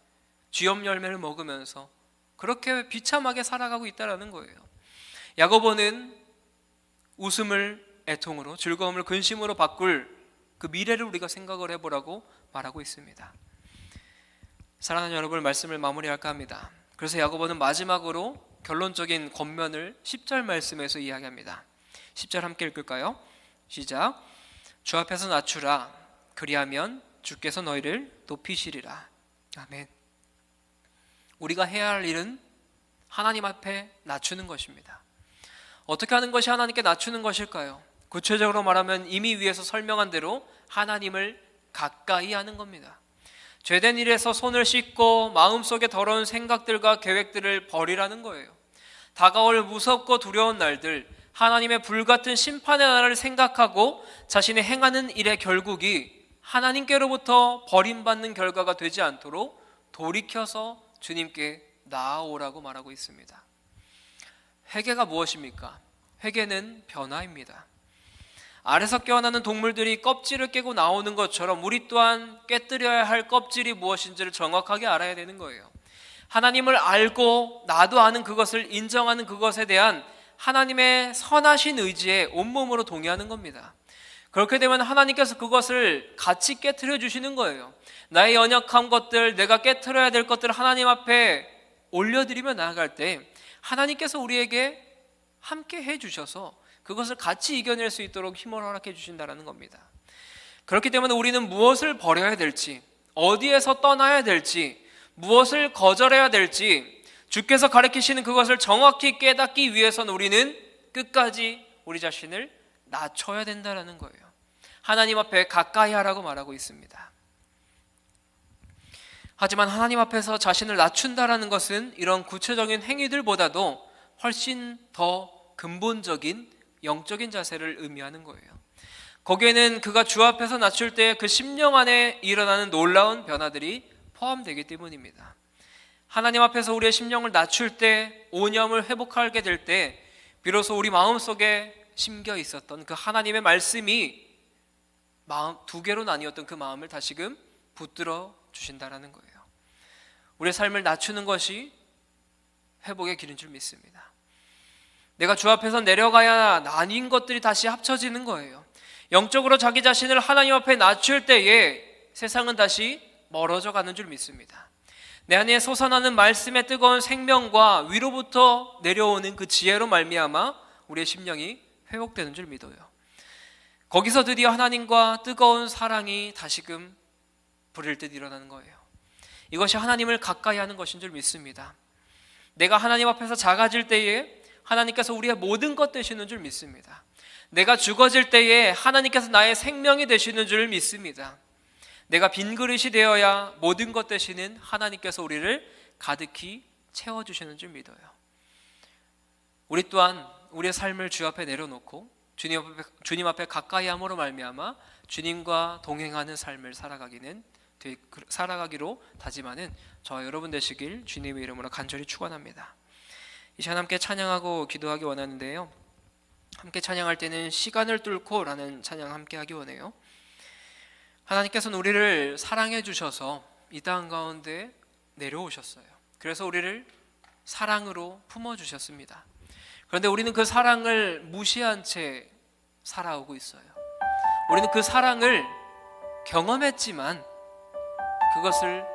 쥐염 열매를 먹으면서 그렇게 비참하게 살아가고 있다는 거예요. 야고보는 웃음을 애통으로, 즐거움을 근심으로 바꿀 그 미래를 우리가 생각을 해보라고 말하고 있습니다. 사랑하는 여러분, 말씀을 마무리할까 합니다. 그래서 야고보는 마지막으로 결론적인 권면을 10절 말씀에서 이야기합니다. 10절 함께 읽을까요? 시작. 주 앞에서 낮추라. 그리하면 주께서 너희를 높이시리라. 아멘. 우리가 해야 할 일은 하나님 앞에 낮추는 것입니다. 어떻게 하는 것이 하나님께 낮추는 것일까요? 구체적으로 말하면 이미 위에서 설명한 대로 하나님을 가까이 하는 겁니다. 죄된 일에서 손을 씻고 마음속에 더러운 생각들과 계획들을 버리라는 거예요. 다가올 무섭고 두려운 날들, 하나님의 불같은 심판의 날을 생각하고 자신이 행하는 일의 결국이 하나님께로부터 버림받는 결과가 되지 않도록 돌이켜서 주님께 나아오라고 말하고 있습니다. 회개가 무엇입니까? 회개는 변화입니다. 알에서 깨어나는 동물들이 껍질을 깨고 나오는 것처럼 우리 또한 깨뜨려야 할 껍질이 무엇인지를 정확하게 알아야 되는 거예요. 하나님을 알고 나도 아는 그것을 인정하는 그것에 대한 하나님의 선하신 의지에 온몸으로 동의하는 겁니다. 그렇게 되면 하나님께서 그것을 같이 깨트려 주시는 거예요. 나의 연약한 것들, 내가 깨트려야 될 것들을 하나님 앞에 올려드리며 나아갈 때 하나님께서 우리에게 함께 해주셔서 그것을 같이 이겨낼 수 있도록 힘을 허락해 주신다는 겁니다. 그렇기 때문에 우리는 무엇을 버려야 될지, 어디에서 떠나야 될지, 무엇을 거절해야 될지 주께서 가르치시는 그것을 정확히 깨닫기 위해서는 우리는 끝까지 우리 자신을 낮춰야 된다는 거예요. 하나님 앞에 가까이 하라고 말하고 있습니다. 하지만 하나님 앞에서 자신을 낮춘다는 것은 이런 구체적인 행위들보다도 훨씬 더 근본적인 영적인 자세를 의미하는 거예요. 거기에는 그가 주 앞에서 낮출 때 그 심령 안에 일어나는 놀라운 변화들이 포함되기 때문입니다. 하나님 앞에서 우리의 심령을 낮출 때, 오념을 회복하게 될 때 비로소 우리 마음속에 심겨 있었던 그 하나님의 말씀이 마음 두 개로 나뉘었던 그 마음을 다시금 붙들어 주신다라는 거예요. 우리의 삶을 낮추는 것이 회복의 길인 줄 믿습니다. 내가 주 앞에서 내려가야 나뉜 것들이 다시 합쳐지는 거예요. 영적으로 자기 자신을 하나님 앞에 낮출 때에 세상은 다시 멀어져 가는 줄 믿습니다. 내 안에 솟아나는 말씀의 뜨거운 생명과 위로부터 내려오는 그 지혜로 말미암아 우리의 심령이 회복되는 줄 믿어요. 거기서 드디어 하나님과 뜨거운 사랑이 다시금 불일 듯 일어나는 거예요. 이것이 하나님을 가까이 하는 것인 줄 믿습니다. 내가 하나님 앞에서 작아질 때에 하나님께서 우리의 모든 것 되시는 줄 믿습니다. 내가 죽어질 때에 하나님께서 나의 생명이 되시는 줄 믿습니다. 내가 빈 그릇이 되어야 모든 것 되시는 하나님께서 우리를 가득히 채워주시는 줄 믿어요. 우리 또한 우리의 삶을 주 앞에 내려놓고 주님 앞에 가까이 함으로 말미암아 주님과 동행하는 삶을 살아가기로 다짐하는 저와 여러분 되시길 주님의 이름으로 간절히 축원합니다. 이 시간 함께 찬양하고 기도하기 원하는데요, 함께 찬양할 때는 시간을 뚫고 라는 찬양 함께 하기 원해요. 하나님께서는 우리를 사랑해 주셔서 이 땅 가운데 내려오셨어요. 그래서 우리를 사랑으로 품어주셨습니다. 그런데 우리는 그 사랑을 무시한 채 살아오고 있어요. 우리는 그 사랑을 경험했지만 그것을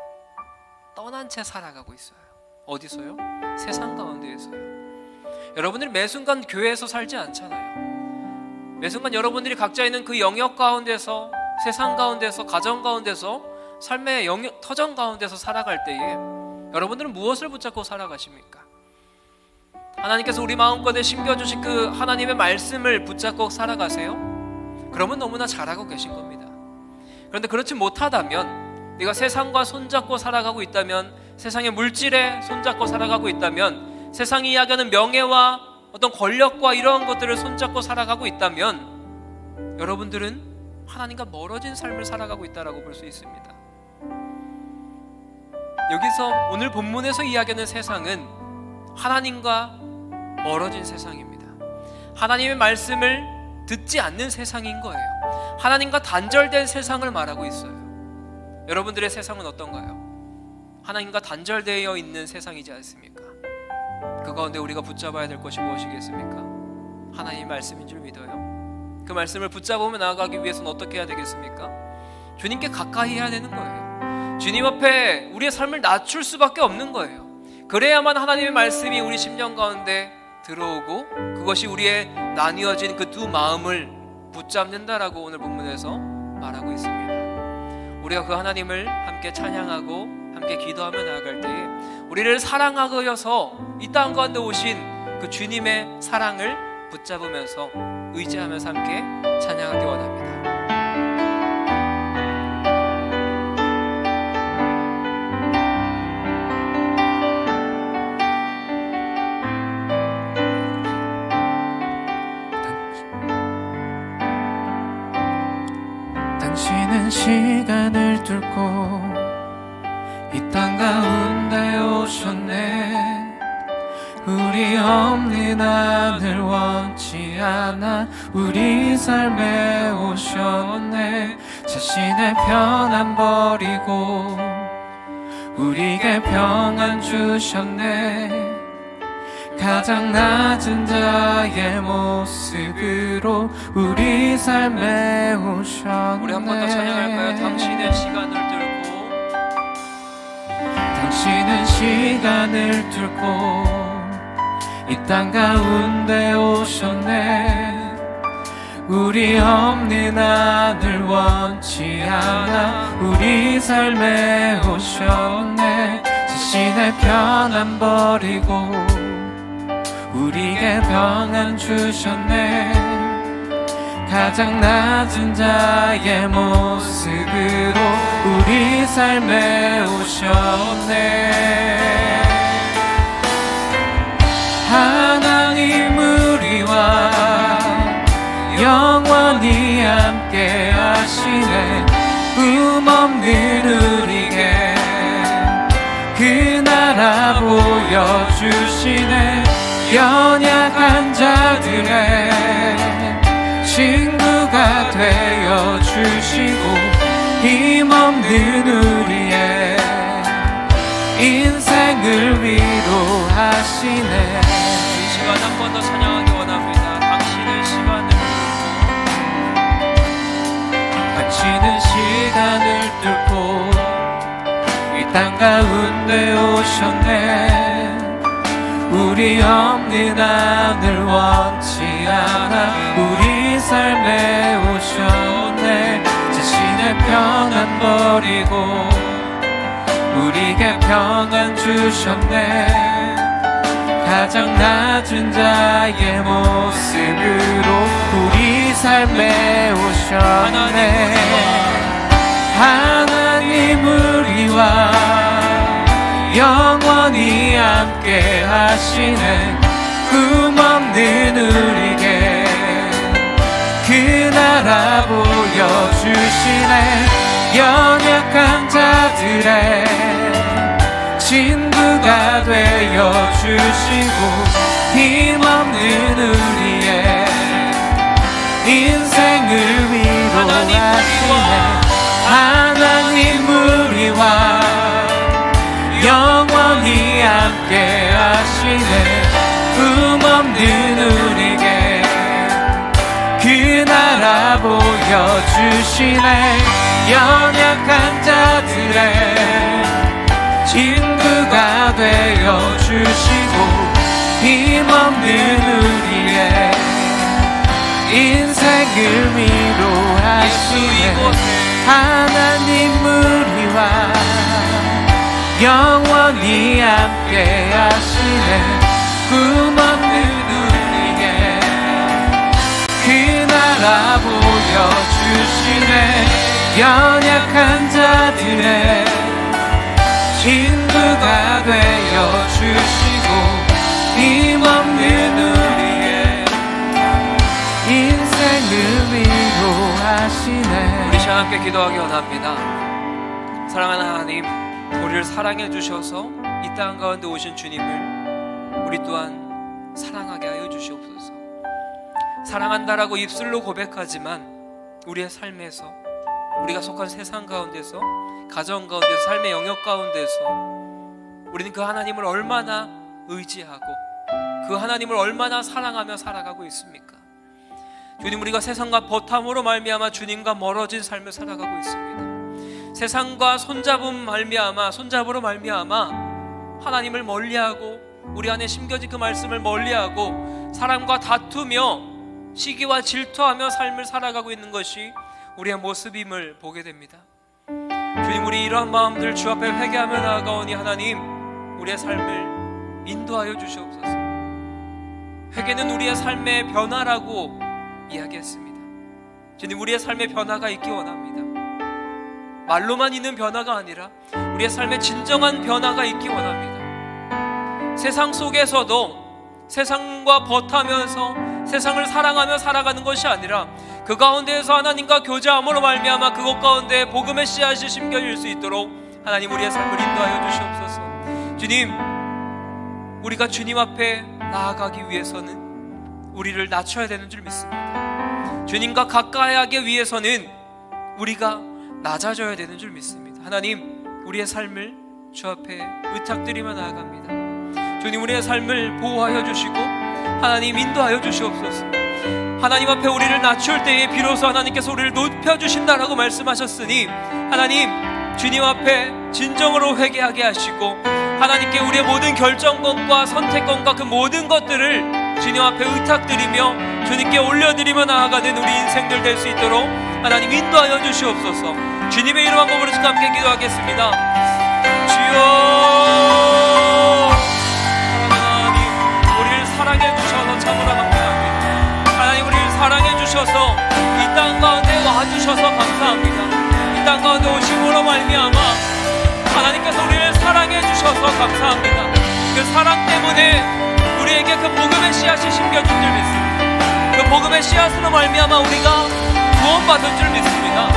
떠난 채 살아가고 있어요. 어디서요? 세상 가운데에서요. 여러분들이 매 순간 교회에서 살지 않잖아요. 매 순간 여러분들이 각자 있는 그 영역 가운데서, 세상 가운데서, 가정 가운데서, 삶의 터전 가운데서 살아갈 때에 여러분들은 무엇을 붙잡고 살아가십니까? 하나님께서 우리 마음껏에 심겨주신 그 하나님의 말씀을 붙잡고 살아가세요? 그러면 너무나 잘하고 계신 겁니다. 그런데 그렇지 못하다면, 네가 세상과 손잡고 살아가고 있다면, 세상의 물질에 손잡고 살아가고 있다면, 세상이 이야기하는 명예와 어떤 권력과 이러한 것들을 손잡고 살아가고 있다면 여러분들은 하나님과 멀어진 삶을 살아가고 있다라고 볼 수 있습니다. 여기서 오늘 본문에서 이야기하는 세상은 하나님과 멀어진 세상입니다. 하나님의 말씀을 듣지 않는 세상인 거예요. 하나님과 단절된 세상을 말하고 있어요. 여러분들의 세상은 어떤가요? 하나님과 단절되어 있는 세상이지 않습니까? 그 가운데 우리가 붙잡아야 될 것이 무엇이겠습니까? 하나님의 말씀인 줄 믿어요. 그 말씀을 붙잡으며 나아가기 위해서는 어떻게 해야 되겠습니까? 주님께 가까이 해야 되는 거예요. 주님 앞에 우리의 삶을 낮출 수밖에 없는 거예요. 그래야만 하나님의 말씀이 우리 심령 가운데 들어오고 그것이 우리의 나뉘어진 그 두 마음을 붙잡는다라고 오늘 본문에서 말하고 있습니다. 우리가 그 하나님을 함께 찬양하고 함께 기도하며 나아갈 때에 우리를 사랑하여서 이 땅 가운데 오신 그 주님의 사랑을 붙잡으면서 의지하면서 함께 찬양하기 원합니다. 당신은 시간을 뚫고 이 땅 가운데 오셨네. 우리 없는 하늘 원치 않아 우리 삶에 오셨네. 자신의 편안 버리고 우리에게 평안 주셨네. 가장 낮은 자의 모습으로 우리 삶에 오셨네. 우리 한 번 더 찬양할까요? 당신의 시간을 뚫고 당신은 시간을 뚫고 이 땅 가운데 오셨네. 우리 없는 하늘 원치 않아 우리 삶에 오셨네. 자신의 편안 버리고 우리에게 평안 주셨네. 가장 낮은 자의 모습으로 우리 삶에 오셨네. 하나님 우리와 영원히 함께 하시네. 꿈없는 우리에게 그 나라 보여주시네. 연약한 자들의 친구가 되어주시고 힘없는 우리의 인생을 위로하시네. 이 시간 한 번 더 찬양하기 원합니다. 당신의 시간을 당신은 시간을 뚫고 이 땅 가운데 오셨네. 우리 없는 하늘 원치 않아 우리 삶에 오셨네. 자신의 평안 버리고 우리에게 평안 주셨네. 가장 낮은 자의 모습으로 우리 삶에 오셨네. 하나님 우리와 영원히 함께 하시네. 꿈없는 우리에게 그 나라 보여주시네. 연약한 자들의 친구가 되어주시고 힘없는 우리의 인생을 위로하시네. 하나님 우리와 영원히 함께 하시네. 꿈없는 우리에게 그 나라 보여주시네. 연약한 자들의 친구가 되어주시고 힘없는 우리의 인생을 위로하시네. 하나님 우리와 영원히 함께 하시네. 꿈없는 우리의 그 나라 보여주시네. 연약한 자들의 친구가 되어주시고 힘없는 우리의 인생을 위로하시네. 우리 시간 함께 기도하기 원합니다. 사랑하는 하나님, 우리를 사랑해 주셔서 이 땅 가운데 오신 주님을 우리 또한 사랑하게 하여 주시옵소서. 사랑한다라고 입술로 고백하지만 우리의 삶에서, 우리가 속한 세상 가운데서, 가정 가운데서, 삶의 영역 가운데서 우리는 그 하나님을 얼마나 의지하고 그 하나님을 얼마나 사랑하며 살아가고 있습니까? 주님, 우리가 세상과 버탐으로 말미암아 주님과 멀어진 삶을 살아가고 있습니다. 세상과 손잡으로 말미암아 하나님을 멀리하고 우리 안에 심겨진 그 말씀을 멀리하고 사람과 다투며 시기와 질투하며 삶을 살아가고 있는 것이 우리의 모습임을 보게 됩니다. 주님, 우리 이러한 마음들 주 앞에 회개하며 나아가오니 하나님, 우리의 삶을 인도하여 주시옵소서. 회개는 우리의 삶의 변화라고 이야기했습니다. 주님, 우리의 삶의 변화가 있기 원합니다. 말로만 있는 변화가 아니라 우리의 삶의 진정한 변화가 있기 원합니다. 세상 속에서도 세상과 버타면서 세상을 사랑하며 살아가는 것이 아니라 그 가운데에서 하나님과 교제함으로 말미암아 그곳 가운데 복음의 씨앗이 심겨질 수 있도록 하나님, 우리의 삶을 인도하여 주시옵소서. 주님, 우리가 주님 앞에 나아가기 위해서는 우리를 낮춰야 되는 줄 믿습니다. 주님과 가까이 하기 위해서는 우리가 낮아져야 되는 줄 믿습니다. 하나님, 우리의 삶을 주 앞에 의탁드리며 나아갑니다. 주님, 우리의 삶을 보호하여 주시고 하나님 인도하여 주시옵소서. 하나님 앞에 우리를 낮출 때에 비로소 하나님께서 우리를 높여주신다라고 말씀하셨으니 하나님, 주님 앞에 진정으로 회개하게 하시고 하나님께 우리의 모든 결정권과 선택권과 그 모든 것들을 주님 앞에 의탁드리며 주님께 올려드리며 나아가는 우리 인생들 될 수 있도록 하나님 인도하여 주시옵소서. 주님의 이름 한번 부르시고 함께 기도하겠습니다. 주여, 하나님, 우리를 사랑해 주셔서 참으로 감사합니다. 하나님, 우리를 사랑해 주셔서 이 땅 가운데 와주셔서 감사합니다. 이 땅 가운데 오심으로 말미암아 하나님께서 우리를 사랑해 주셔서 감사합니다. 그 사랑 때문에 우리에게 그 복음의 씨앗이 심겨진 줄 믿습니다. 그 복음의 씨앗으로 말미암아 우리가 구원받은 줄 믿습니다.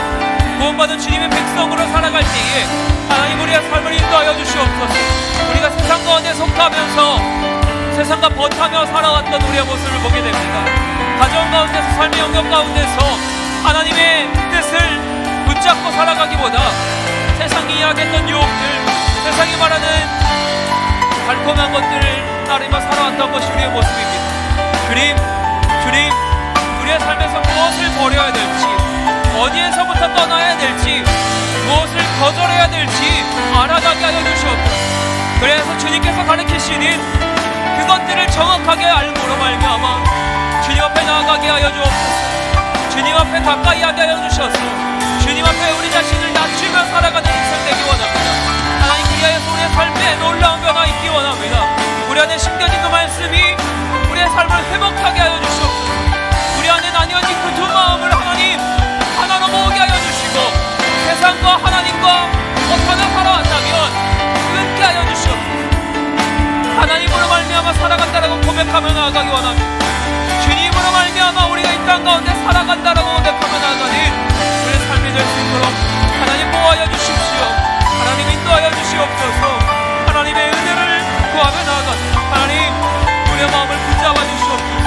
구원받은 주님의 백성으로 살아갈 때에 하나님, 우리의 삶을 인도하여 주시옵소서. 우리가 세상 가운데 속하면서 세상과 버타며 살아왔던 우리의 모습을 보게 됩니다. 가정 가운데서, 삶의 영역 가운데서 하나님의 뜻을 붙잡고 살아가기보다 세상이 이야기했던 유혹들, 세상이 말하는 달콤한 것들을 따르며 살아왔던 것이 우리의 모습입니다. 주님, 우리의 삶에서 무엇을 버려야 될지, 어디에서부터 떠나야 될지, 무엇을 거절해야 될지 알아가게 하여 주시옵소서. 그래서 주님께서 가르치시는 그것들을 정확하게 알므로 말미암아 주님 앞에 나아가게 하여 주옵소서. 주님 앞에 가까이 하게 하여 주셔서 주님 앞에 우리 자신을 낮추며 살아가는 인생 되기 원합니다. 하나님, 그리하여서 우리의 삶에 놀라운 변화 있기 원합니다. 우리 안에 심겨진 그 말씀이 우리의 삶을 회복하게 하여 주시옵소서. 우리 안에 나뉘어진 그 두 마음을 하나님 하나로 모으게 하여 주시고 세상과 하나님과 어떻게 살아왔다면 끊게 하여 주시옵소서. 하나님으로 말미암아 살아간다라고 고백하며 나아가기 원합니다. 주님으로 말미암아 우리가 이 땅 가운데 살아간다라고 고백하며 나아가는 우리의 삶이 될 수 있도록 하나님 보호하여 주십시오. 하나님 인도하여 주시옵소서. 하나님의 은혜를 구하며 나아가는 하나님, 우리의 마음을 붙잡아 주시옵소서.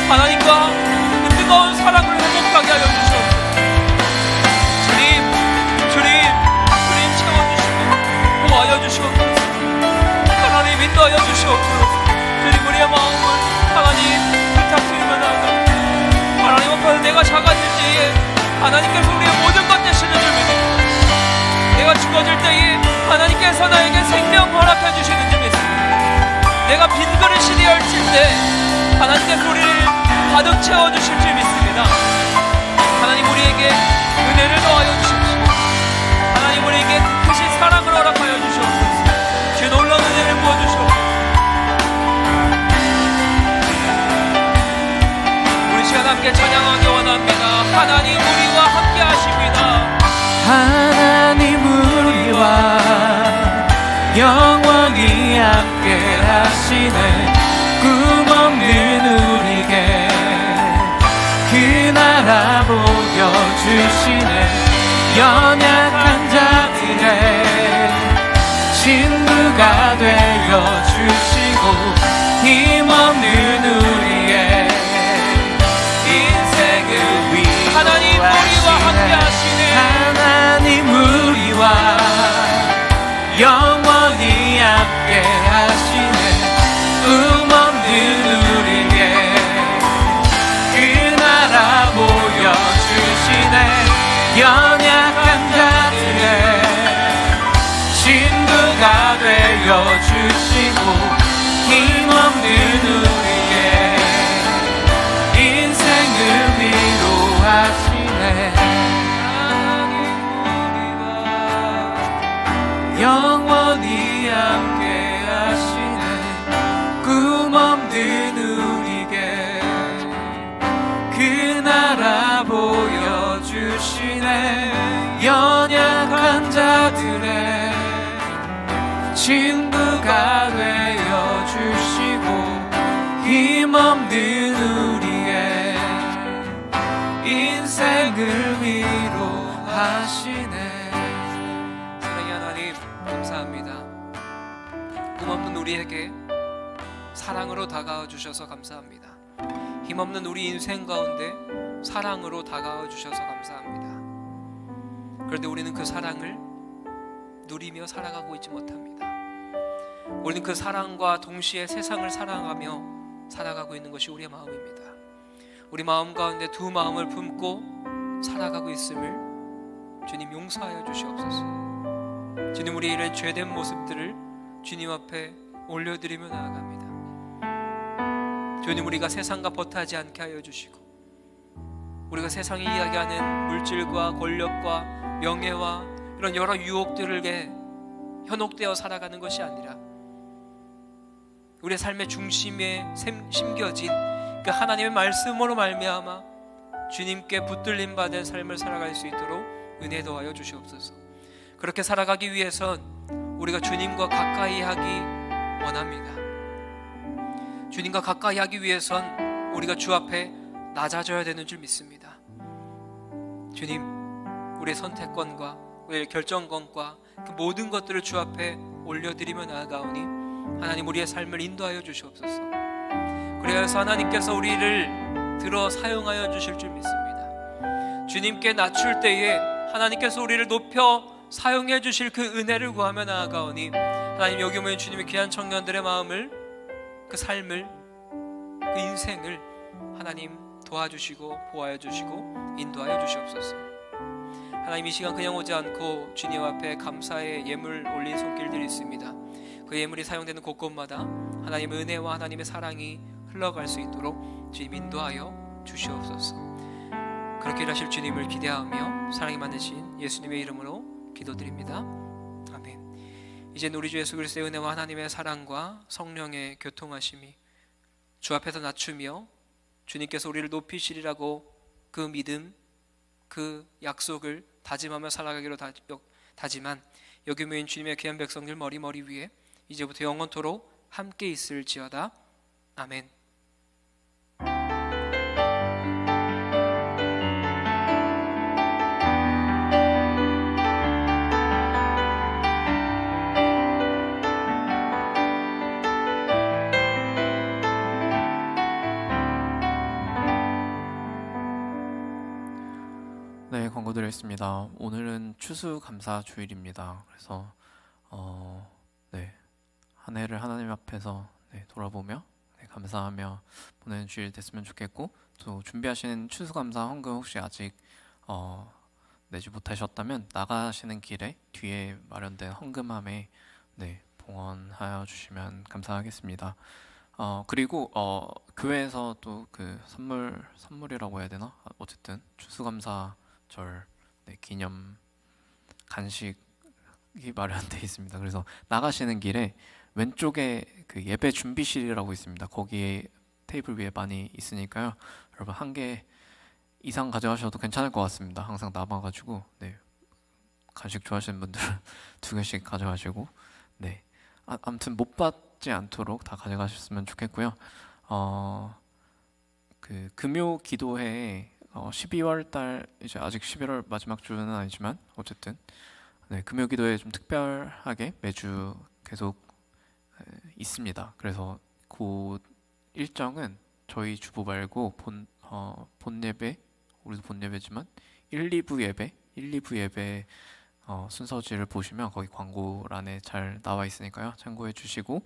하나님과 그 뜨거운 사랑을 회복하게 하여 주시옵소서. 주님 채워주시고 보호하여 주시옵소서. 하나님 인도하여 주시옵소서. 주님, 우리의 마음을 하나님 부탁드리며 나아갑니다. 하나님 앞에서 내가 작아질 때에 하나님께서 우리의 모든 것 되시는 줄 믿습니다. 내가 죽어질 때에 하나님께서 나에게 생명 허락해 주시는 줄 믿습니다. 내가 빈 그릇이 되어질 때 하나님께서 우리를 가득 채워주실 줄 믿습니다. 하나님 우리에게 은혜를 더하여 주십시오. 하나님 우리에게 크신 사랑을 허락하여 주시옵소서. 주의 놀라운 은혜를 부어주시옵소서. 우리 시간 함께 찬양하기 원합니다. 하나님 우리와 함께 하십니다. 하나님 우리와 영원히 함께 하시네. 꿈없는 우리에게 그 나라 보여주시네. 연약한 자들의 친구가 되어주시고 힘없는 우리의 인생을 하나님 우리와 함께 하시네. 하나님 우리와 영원히 함께 하시네. 꿈없는 우리에게 그 나라 보여주시네. 연약한 자들의 친구가 되어주시고 힘없는 우리의 인생을 위로하시네. 영원히 함께 하시네. 꿈없는 우리에게 그 나라 보여주시네. 연약한 자들의 친구가 되어주시고 힘없는 우리의 인생을 위로하시네. 사랑의 하나님 감사합니다. 꿈없는 우리에게 사랑으로 다가와 주셔서 감사합니다. 힘없는 우리 인생 가운데 사랑으로 다가와 주셔서 감사합니다. 그런데 우리는 그 사랑을 누리며 살아가고 있지 못합니다. 우리는 그 사랑과 동시에 세상을 사랑하며 살아가고 있는 것이 우리의 마음입니다. 우리 마음 가운데 두 마음을 품고 살아가고 있음을 주님 용서하여 주시옵소서. 주님 우리의 이런 죄된 모습들을 주님 앞에 올려드리며 나아갑니다. 주님 우리가 세상과 버타지 않게 하여 주시고 우리가 세상이 이야기하는 물질과 권력과 명예와 이런 여러 유혹들에게 현혹되어 살아가는 것이 아니라 우리의 삶의 중심에 심겨진 그 하나님의 말씀으로 말미암아 주님께 붙들림 받은 삶을 살아갈 수 있도록 은혜 더하여 주시옵소서. 그렇게 살아가기 위해선 우리가 주님과 가까이 하기 원합니다. 주님과 가까이 하기 위해선 우리가 주 앞에 낮아져야 되는 줄 믿습니다. 주님, 우리의 선택권과 우리의 결정권과 그 모든 것들을 주 앞에 올려드리며 나아가오니 하나님 우리의 삶을 인도하여 주시옵소서. 그래서 하나님께서 우리를 들어 사용하여 주실 줄 믿습니다. 주님께 낮출 때에 하나님께서 우리를 높여 사용해 주실 그 은혜를 구하며 나아가오니 하나님 여기 모인 주님의 귀한 청년들의 마음을 그 삶을 그 인생을 하나님 도와주시고 보호하여 주시고 인도하여 주시옵소서. 하나님 이 시간 그냥 오지 않고 주님 앞에 감사의 예물 올린 손길들이 있습니다. 그 예물이 사용되는 곳곳마다 하나님의 은혜와 하나님의 사랑이 흘러갈 수 있도록 주님 인도하여 주시옵소서. 그렇게 일하실 주님을 기대하며 사랑이 많으신 예수님의 이름으로 기도드립니다. 아멘. 이제 우리 주 예수 그리스도의 은혜와 하나님의 사랑과 성령의 교통하심이 주 앞에서 낮추며 주님께서 우리를 높이시리라고 그 믿음, 그 약속을 다짐하며 살아가기로 다짐한 여기 모인 주님의 귀한 백성들 머리 위에 이제부터 영원토록 함께 있을지어다. 아멘. 네, 광고 드리겠습니다. 오늘은 추수감사 주일입니다. 그래서 한 해를 하나님 앞에서 돌아보며 감사하며 보내는 주일 됐으면 좋겠고, 또 준비하시는 추수감사 헌금 혹시 아직 내지 못하셨다면 나가시는 길에 뒤에 마련된 헌금함에 동원하여 주시면 감사하겠습니다. 그리고 교회에서 또 그 선물이라고 해야 되나? 어쨌든 추수감사절 기념 간식이 마련돼 있습니다. 그래서 나가시는 길에 왼쪽에 그 예배 준비실이라고 있습니다. 거기에 테이블 위에 많이 있으니까요. 여러분 한 개 이상 가져가셔도 괜찮을 것 같습니다. 항상 남아가지고 간식 좋아하시는 분들은 2개씩 가져가시고 아무튼 못 받지 않도록 다 가져가셨으면 좋겠고요. 그 금요 기도회에 12월 달 이제 아직 11월 마지막 주는 아니지만 어쨌든 금요 기도회 좀 특별하게 매주 계속 있습니다. 그래서 그 일정은 저희 주보 말고 본 예배, 우리도 본 예배지만 1, 2부 예배 순서지를 보시면 거기 광고란에 잘 나와 있으니까요. 참고해 주시고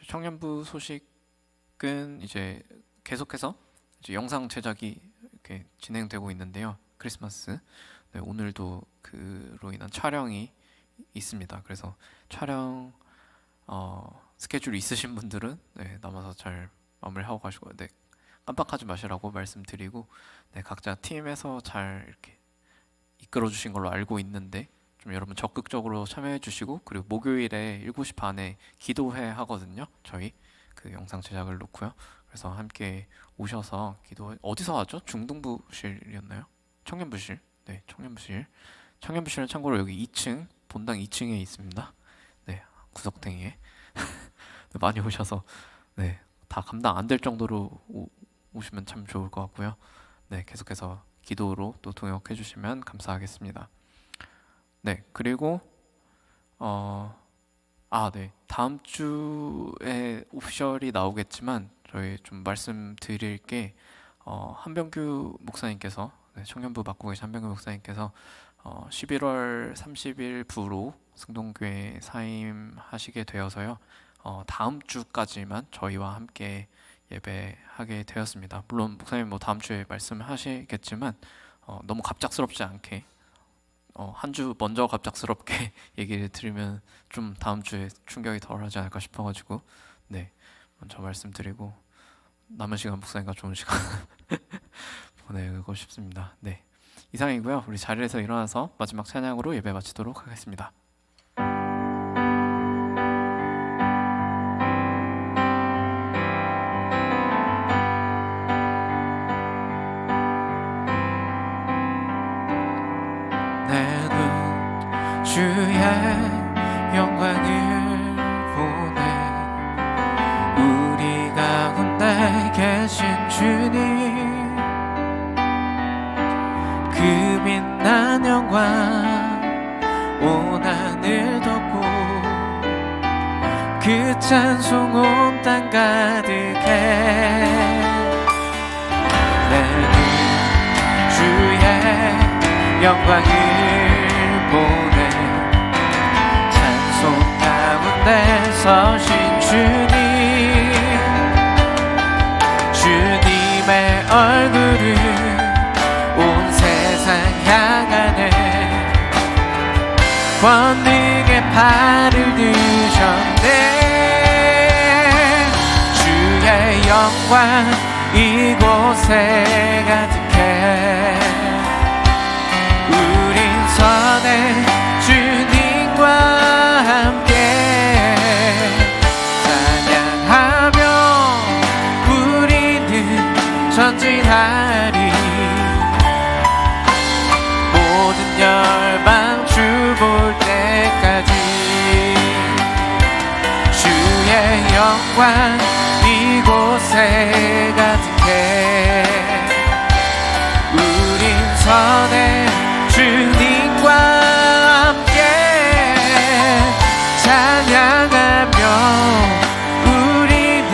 청년부 소식은 이제 계속해서 이제 영상 제작이 이렇게 진행되고 있는데요. 크리스마스 오늘도 그로 인한 촬영이 있습니다. 그래서 촬영 스케줄 있으신 분들은 남아서 잘 마무리하고 가시고 깜빡하지 마시라고 말씀드리고 각자 팀에서 잘 이렇게 이끌어 주신 걸로 알고 있는데 좀 여러분 적극적으로 참여해 주시고 그리고 목요일에 7시 반에 기도회 하거든요. 저희 그 영상 제작을 놓고요. 그래서 함께 오셔서 기도 어디서 하죠? 중등부실이었나요? 청년부실. 청년부실은 참고로 여기 2층 본당 2층에 있습니다. 구석탱이에 많이 오셔서 다 감당 안 될 정도로 오시면 참 좋을 것 같고요. 계속해서 기도로 또 동역해 주시면 감사하겠습니다. 그리고 다음 주에 오피셜이 나오겠지만 저희 좀 말씀드릴 게 한병규 목사님께서 청년부 맡고 계신 한병규 목사님께서 11월 30일 부로 승동교회 사임하시게 되어서요. 다음 주까지만 저희와 함께 예배하게 되었습니다. 물론 목사님 다음 주에 말씀하시겠지만 너무 갑작스럽지 않게 한 주 먼저 갑작스럽게 얘기를 드리면 좀 다음 주에 충격이 덜하지 않을까 싶어가지고 먼저 말씀드리고 남은 시간 목사님과 좋은 시간 보내고 싶습니다. 이상이고요. 우리 자리에서 일어나서 마지막 찬양으로 예배 마치도록 하겠습니다. 내 눈 주의 영광을 보네. 우리 가운데 계신 주님 그 빛난 영광 온 하늘 덮고 그 찬송 온 땅 가득해. 내 눈 주의 영광을 보네. 찬송 가운데 서신 주님 주님의 얼굴을 온 세상 향하네. 권능의 팔을 드셨네. 주의 영광 이곳에 가득해. 우린 선해 주님과 함께 찬양하며 우리는 전진하리. 모든 열방 주 볼 때까지 주의 영광 이곳에 가득해. 우린 선해 주님과 함께 찬양하며 우리는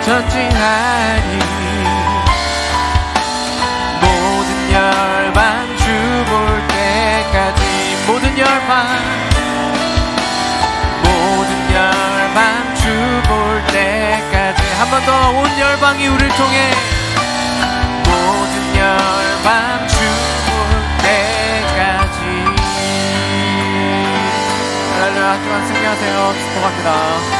전진하리. 모든 열방 주 볼 때까지 모든 열방 주 볼 때까지 한 번 더 온 열방이 우리를 통해 모든 열방 주 볼 때까지. 할렐루야. 또한 승리 승리하세요. 축복합니다.